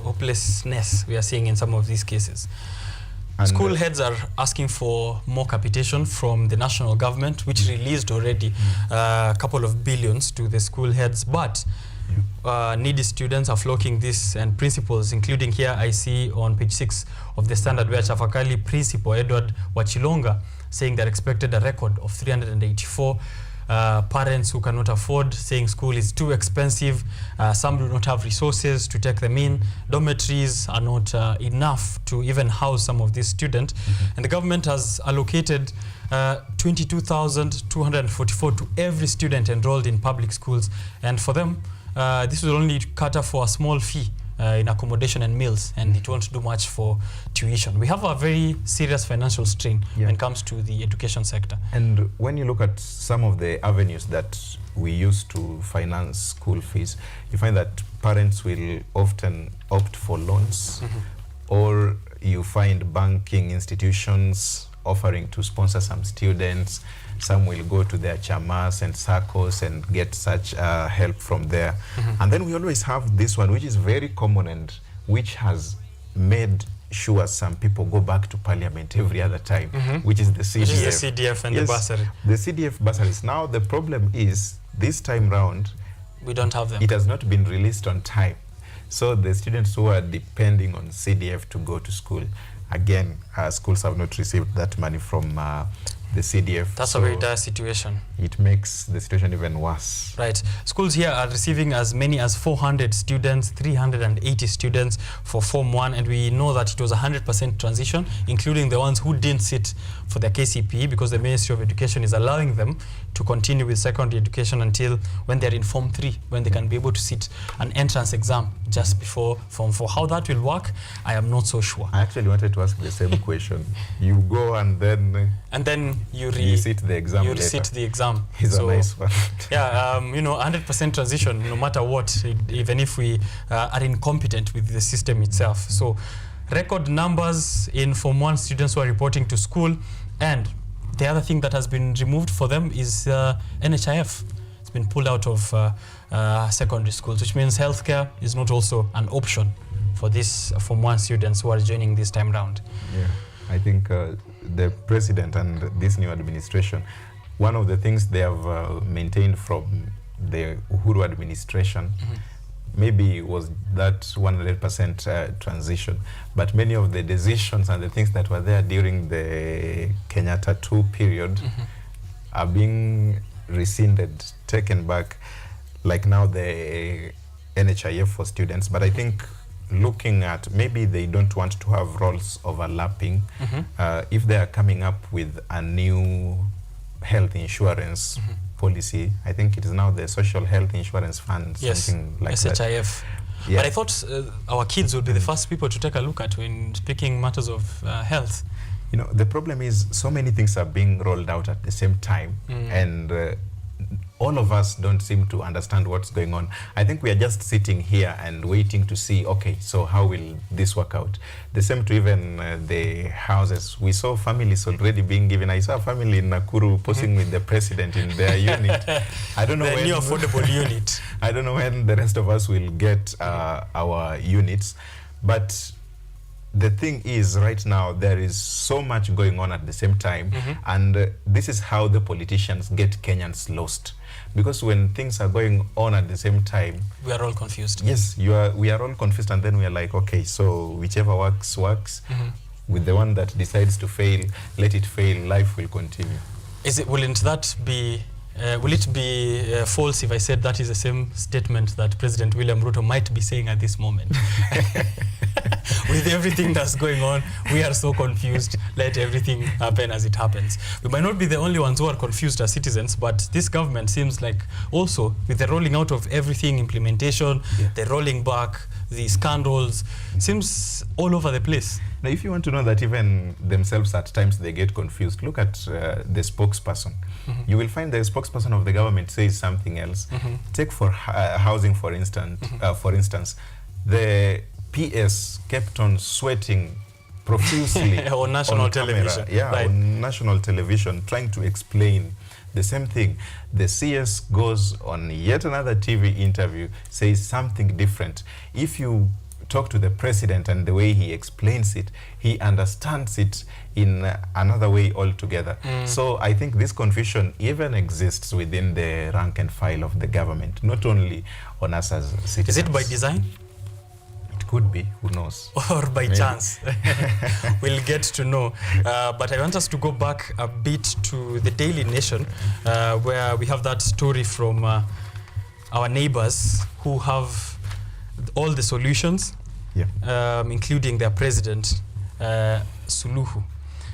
hopelessness we are seeing in some of these cases. And school heads are asking for more capitation from the national government, which released already a couple of billions to the school heads, but needy students are flocking this, and principals, including here I see on page 6 of the Standard, where Chafakali principal Edward Wachilonga saying they're expected a record of 384 parents who cannot afford, saying school is too expensive. Some do not have resources to take them in. Dormitories are not enough to even house some of these students. And the government has allocated 22,244 to every student enrolled in public schools. And for them, this will only cater for a small fee in accommodation and meals, and it won't do much for tuition. We have a very serious financial strain when it comes to the education sector. And when you look at some of the avenues that we use to finance school fees, you find that parents will often opt for loans, or you find banking institutions offering to sponsor some students. Some will go to their chamas and circles and get such help from there. And then we always have this one, which is very common and which has made sure some people go back to parliament every other time, which is the CDF. Which is the CDF and the bursary. The CDF bursaries. Now the problem is, this time round, we don't have them. It has not been released on time. So the students who are depending on CDF to go to school, again, schools have not received that money from the CDF. That's a very dire situation. It makes the situation even worse. Right. Schools here are receiving as many as 400 students, 380 students for Form 1, and we know that it was 100% transition, including the ones who didn't sit for their KCPE, because the Ministry of Education is allowing them to continue with secondary education until when they're in Form 3, when they can be able to sit an entrance exam just before Form 4. How that will work, I am not so sure. I actually wanted to ask the same question. You go and then you sit the exam. You resit the exam. It's a nice one. Yeah, you know, 100% transition, no matter what, even if we are incompetent with the system itself. So, record numbers in Form 1 students who are reporting to school, and the other thing that has been removed for them is NHIF. It's been pulled out of secondary schools, which means healthcare is not also an option for these Form 1 students who are joining this time round. Yeah, I think the president and this new administration, one of the things they have maintained from the Uhuru administration maybe was that 100% transition, but many of the decisions and the things that were there during the Kenyatta 2 period are being rescinded, taken back, like now the NHIF for students. But I think looking at, maybe they don't want to have roles overlapping. If they are coming up with a new health insurance policy, I think it is now the Social Health Insurance Fund, something like SHIF. that. Yeah. But I thought our kids would be the first people to take a look at when speaking matters of health. You know, the problem is so many things are being rolled out at the same time, and all of us don't seem to understand what's going on. I think we are just sitting here and waiting to see, okay, so how will this work out? The same to even the houses. We saw families already being given. I saw a family in Nakuru posing with the president in their unit. I don't know the when new affordable unit. I don't know when the rest of us will get our units, but the thing is, right now, there is so much going on at the same time, and this is how the politicians get Kenyans lost. Because when things are going on at the same time, we are all confused. Yes, we are all confused, and then we are like, okay, so whichever works. With the one that decides to fail, let it fail. Life will continue. Will it be false if I said that is the same statement that President William Ruto might be saying at this moment? With everything that's going on, we are so confused. Let everything happen as it happens. We might not be the only ones who are confused as citizens, but this government seems like also, with the rolling out of everything, implementation, the rolling back, the scandals, seems all over the place. Now, if you want to know that even themselves at times they get confused, look at the spokesperson. You will find the spokesperson of the government says something else. Take for housing, for instance, the PS kept on sweating profusely on national television. On national television, trying to explain the same thing. The CS goes on yet another TV interview, says something different. If you talk to the president and the way he explains it, he understands it in another way altogether. So I think this confusion even exists within the rank and file of the government, not only on us as citizens. Is it by design? It could be, who knows? Or by chance. We'll get to know. But I want us to go back a bit to the Daily Nation, where we have that story from our neighbors who have all the solutions, including their president, Suluhu.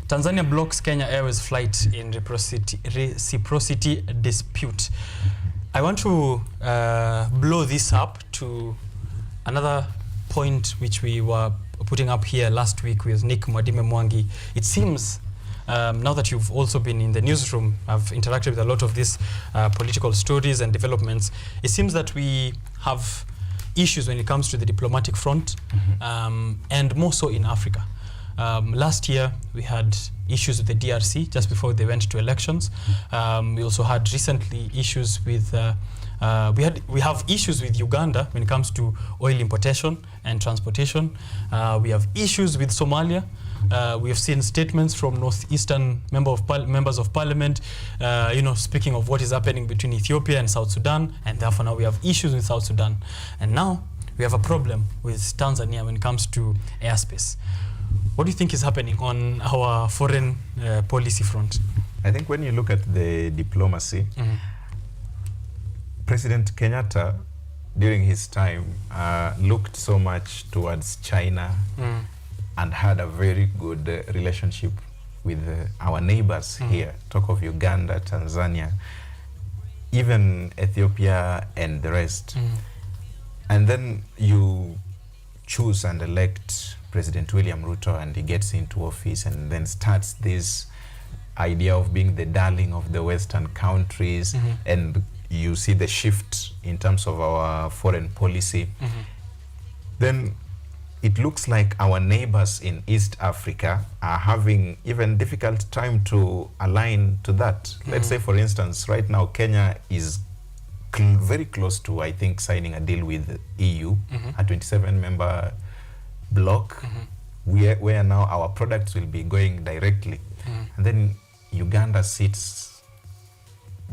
Tanzania blocks Kenya Airways flight in reciprocity dispute. I want to blow this up to another point which we were putting up here last week with Nick Mwadime Mwangi. It seems, now that you've also been in the newsroom, I've interacted with a lot of these political stories and developments, it seems that we have issues when it comes to the diplomatic front, and more so in Africa. Last year, we had issues with the DRC just before they went to elections. We also had recently issues with, we have issues with Uganda when it comes to oil importation and transportation. We have issues with Somalia. We have seen statements from northeastern members of parliament, speaking of what is happening between Ethiopia and South Sudan, and therefore now we have issues with South Sudan. And now we have a problem with Tanzania when it comes to airspace. What do you think is happening on our foreign policy front? I think when you look at the diplomacy, President Kenyatta, during his time, looked so much towards China and had a very good relationship with our neighbors here. Talk of Uganda, Tanzania, even Ethiopia and the rest. And then you choose and elect President William Ruto, and he gets into office and then starts this idea of being the darling of the Western countries, and you see the shift in terms of our foreign policy. Then it looks like our neighbors in East Africa are having even difficult time to align to that. Let's say, for instance, right now Kenya is very close to, I think, signing a deal with EU, a 27-member bloc, where now our products will be going directly. And then Uganda sits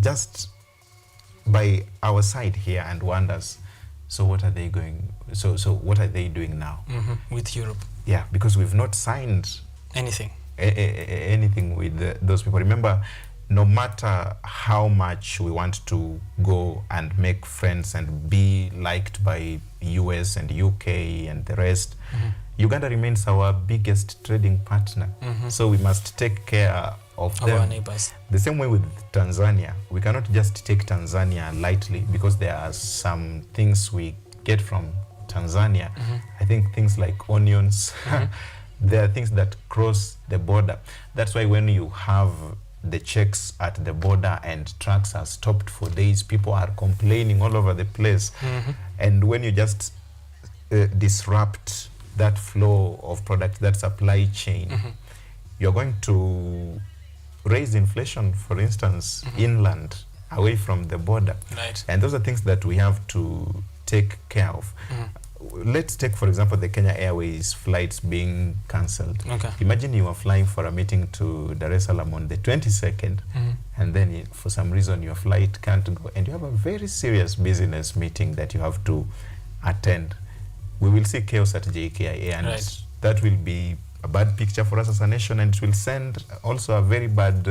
just by our side here and wonders, so what are they going, so what are they doing now? With Europe. Yeah, because we've not signed anything anything with those people. Remember, no matter how much we want to go and make friends and be liked by US and UK and the rest, Uganda remains our biggest trading partner. So we must take care of them. Our neighbors. The same way with Tanzania. We cannot just take Tanzania lightly, because there are some things we get from Tanzania. I think things like onions, there are things that cross the border. That's why when you have the checks at the border and trucks are stopped for days, people are complaining all over the place. And when you just disrupt that flow of product, that supply chain, you're going to raise inflation, for instance, inland, away from the border. Right. And those are things that we have to take care of. let's take, for example, the Kenya Airways flights being cancelled. Okay. Imagine you are flying for a meeting to Dar es Salaam on the 22nd, and then for some reason your flight can't go, and you have a very serious business meeting that you have to attend. We will see chaos at JKIA, and that will be a bad picture for us as a nation, and it will send also a very bad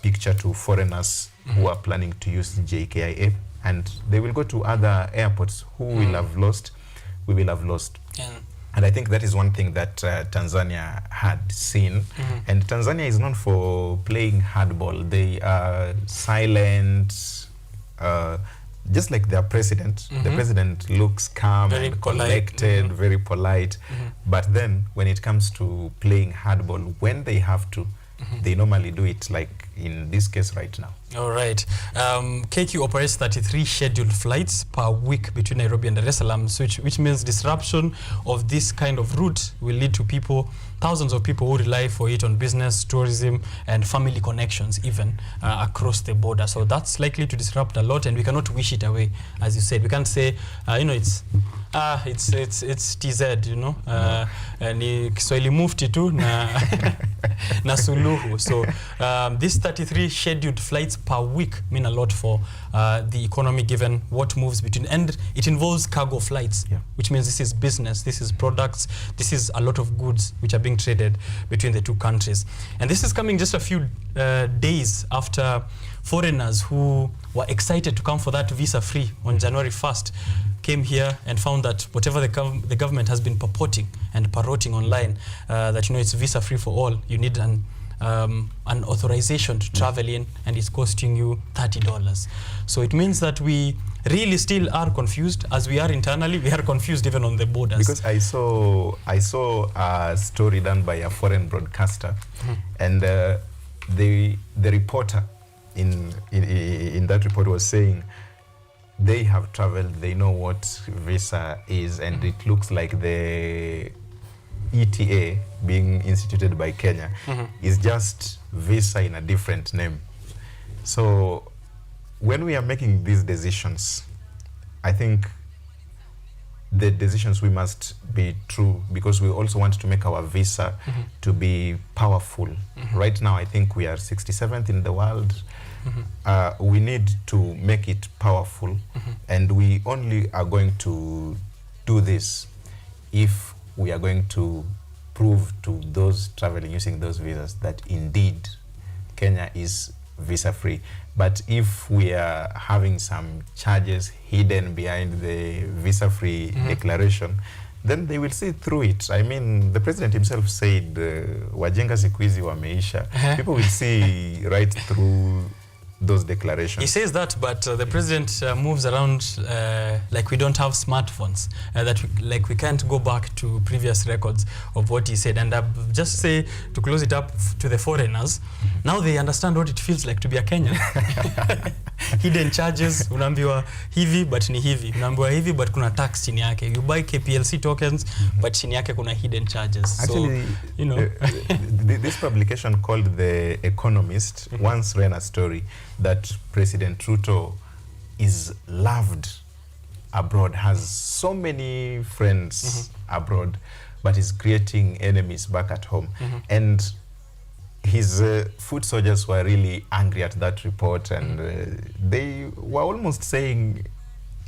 picture to foreigners who are planning to use JKIA, and they will go to other airports. Who will have lost? We will have lost. And I think that is one thing that Tanzania had seen. And Tanzania is known for playing hardball. They are silent, just like their president. The president looks calm Very and polite. collected, very polite. But then when it comes to playing hardball, when they have to, they normally do it like in this case right now. All right. KQ operates 33 scheduled flights per week between Nairobi and Dar es Salaam, which means disruption of this kind of route will lead to people, thousands of people who rely for it on business, tourism, and family connections even across the border. So that's likely to disrupt a lot, and we cannot wish it away. As you said, we can't say, it's TZ, ni Kiswahili mufti tu na suluhu. So these 33 scheduled flights per week mean a lot for the economy, given what moves between, and it involves cargo flights, which means this is business, this is products, this is a lot of goods which are being traded between the two countries. And this is coming just a few days after foreigners who were excited to come for that visa-free on January 1st came here and found that whatever the government has been purporting and parroting online, that it's visa-free for all, you need an authorization to travel in, and it's costing you $30. So it means that we really still are confused, as we are internally. We are confused even on the borders. Because I saw a story done by a foreign broadcaster, and the reporter in that report was saying they have traveled, they know what visa is, and it looks like the ETA being instituted by Kenya is just visa in a different name. So when we are making these decisions, I think the decisions we must be true, because we also want to make our visa to be powerful. Right now, I think we are 67th in the world. We need to make it powerful, and we only are going to do this if we are going to prove to those traveling using those visas that indeed Kenya is visa-free. But if we are having some charges hidden behind the visa-free declaration, then they will see through it. I mean, the president himself said, wajenga siku hizi wameisha. People will see right through those declarations. He says that, but the president moves around like we don't have smartphones, that we can't go back to previous records of what he said. And just say, to close it up to the foreigners, now they understand what it feels like to be a Kenyan. Hidden charges, unaambiwa hivi but ni hivi, unaambiwa hivi but kuna tax chini yake. You buy KPLC tokens, but chini yake kuna hidden charges. Actually, so, this publication called The Economist once ran a story that President Ruto is loved abroad, has so many friends abroad, but is creating enemies back at home. And his foot soldiers were really angry at that report, and they were almost saying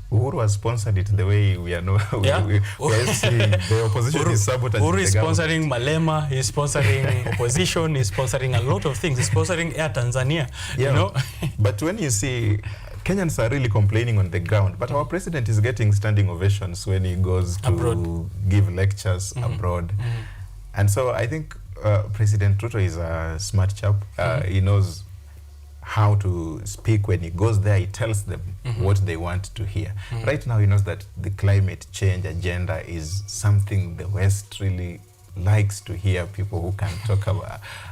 Uhuru has sponsored it the way we are we are seeing the opposition is sabotaging Uhuru is the sponsoring Malema, he's sponsoring opposition, he's sponsoring a lot of things, he's sponsoring Air Tanzania, you know. But when you see Kenyans are really complaining on the ground, but our president is getting standing ovations when he goes to abroad, give lectures abroad. And so I think President Ruto is a smart chap. He knows how to speak. When he goes there, he tells them what they want to hear. Right now, he knows that the climate change agenda is something the West really likes to hear, people who can talk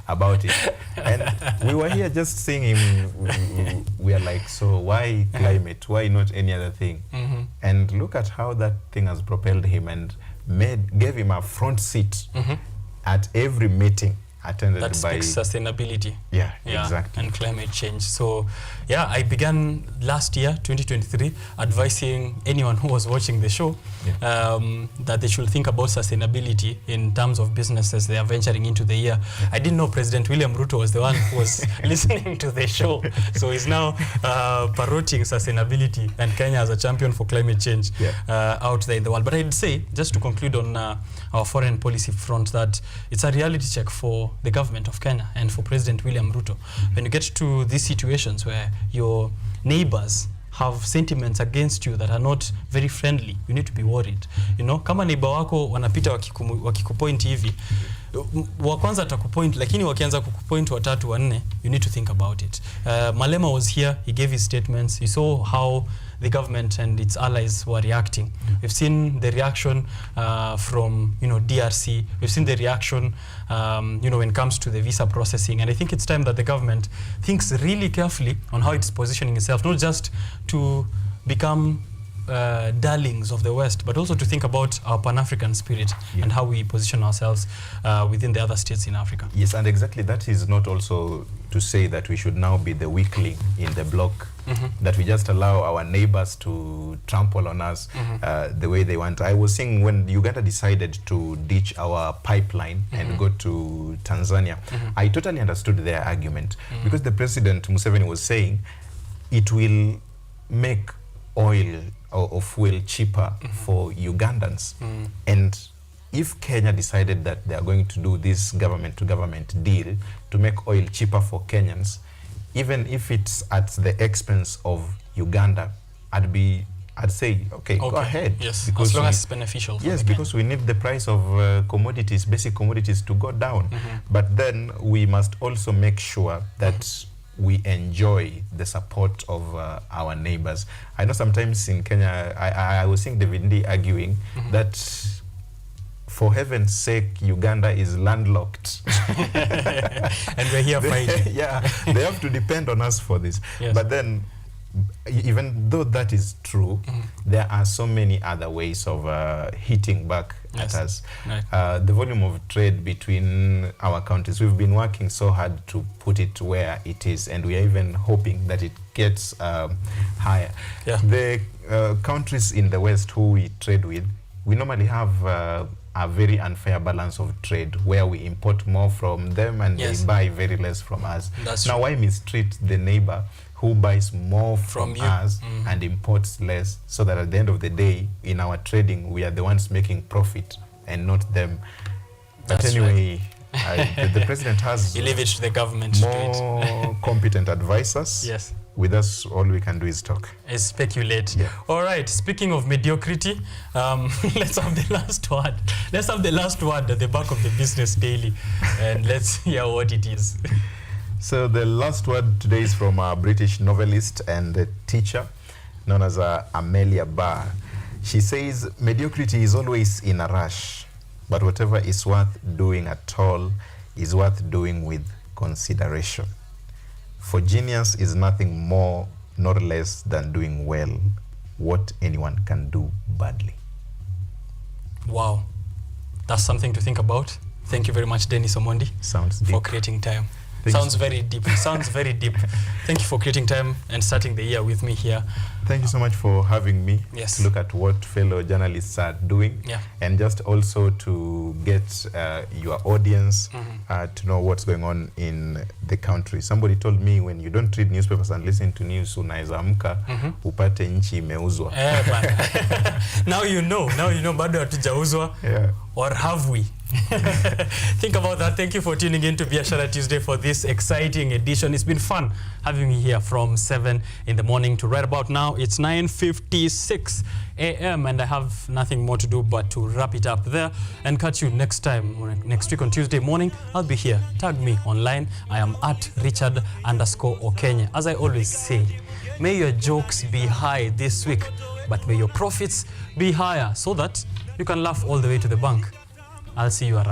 about it. And we were here just seeing him. We are like, so why climate? Why not any other thing? And look at how that thing has propelled him and gave him a front seat at every meeting attended that by speaks sustainability. Yeah, exactly. And climate change. So yeah, I began last year, 2023, advising anyone who was watching the show that they should think about sustainability in terms of businesses they are venturing into the year. I didn't know President William Ruto was the one who was listening to the show. So he's now parroting sustainability and Kenya as a champion for climate change out there in the world. But I'd say, just to conclude on our foreign policy front, that it's a reality check for the government of Kenya and for President William Ruto. When you get to these situations where your neighbors have sentiments against you that are not very friendly, you need to be worried. You know, kama neighbor wako wanapita wakikupoint hivi, wa kwanza atakupoint, lakini wakianza kukupoint watatu wanne, you need to think about it. Malema was here, he gave his statements, he saw how the government and its allies were reacting. We've seen the reaction from, you know, DRC. We've seen the reaction, you know, when it comes to the visa processing. And I think it's time that the government thinks really carefully on how it's positioning itself, not just to become darlings of the West, but also to think about our Pan-African spirit and how we position ourselves within the other states in Africa. Yes, and exactly that is not also to say that we should now be the weakling in the bloc, that we just allow our neighbors to trample on us the way they want. I was saying when Uganda decided to ditch our pipeline and go to Tanzania, I totally understood their argument, because the President Museveni was saying it will make oil or fuel cheaper for Ugandans. And if Kenya decided that they are going to do this government-to-government deal to make oil cheaper for Kenyans, even if it's at the expense of Uganda, I'd say, okay, go ahead. Yes, because as long as it's beneficial. Yes, because we need the price of commodities, basic commodities, to go down. But then we must also make sure that we enjoy the support of our neighbors. I know sometimes in Kenya, I was seeing David Ndi arguing that, for heaven's sake, Uganda is landlocked. And we're here fighting. Yeah, they have to depend on us for this. Yes. But then, even though that is true, there are so many other ways of hitting back at us. Right. The volume of trade between our countries, we've been working so hard to put it where it is, and we are even hoping that it gets higher. Yeah. The countries in the West who we trade with, we normally have a very unfair balance of trade, where we import more from them and they buy very less from us. That's now, true. why mistreat the neighbor who buys more from us and imports less, so that at the end of the day, in our trading, we are the ones making profit and not them? But That's anyway, the president has you leave it to the government more competent advisors. Yes. With us, all we can do is talk. Is speculate. Yeah. All right, speaking of mediocrity, let's have the last word. Let's have the last word at the back of the Business Daily, and let's hear what it is. So the last word today is from a British novelist and teacher known as Amelia Barr. She says, mediocrity is always in a rush, but whatever is worth doing at all is worth doing with consideration. For genius is nothing more nor less than doing well what anyone can do badly. Wow, that's something to think about. Thank you very much, Dennis Omondi. Sounds deep. For creating time. Thank Sounds very deep. Sounds very deep. Thank you for creating time and starting the year with me here. Thank you so much for having me. Yes. To look at what fellow journalists are doing. Yeah. And just also to get your audience to know what's going on in the country. Somebody told me, when you don't read newspapers and listen to news, unaweza amka upate nchi imeuzwa. Now you know. Now you know bado hatujauzwa. Yeah. Or have we? Think about that. Thank you for tuning in to Biashara Tuesday for this exciting edition. It's been fun having me here from 7 in the morning to right about now. It's 9:56 a.m. and I have nothing more to do but to wrap it up there and catch you next time, next week on Tuesday morning. I'll be here. Tag me online. I am at Richard_OKENYE. As I always say, may your jokes be high this week, but may your profits be higher, so that you can laugh all the way to the bank. I'll see you around.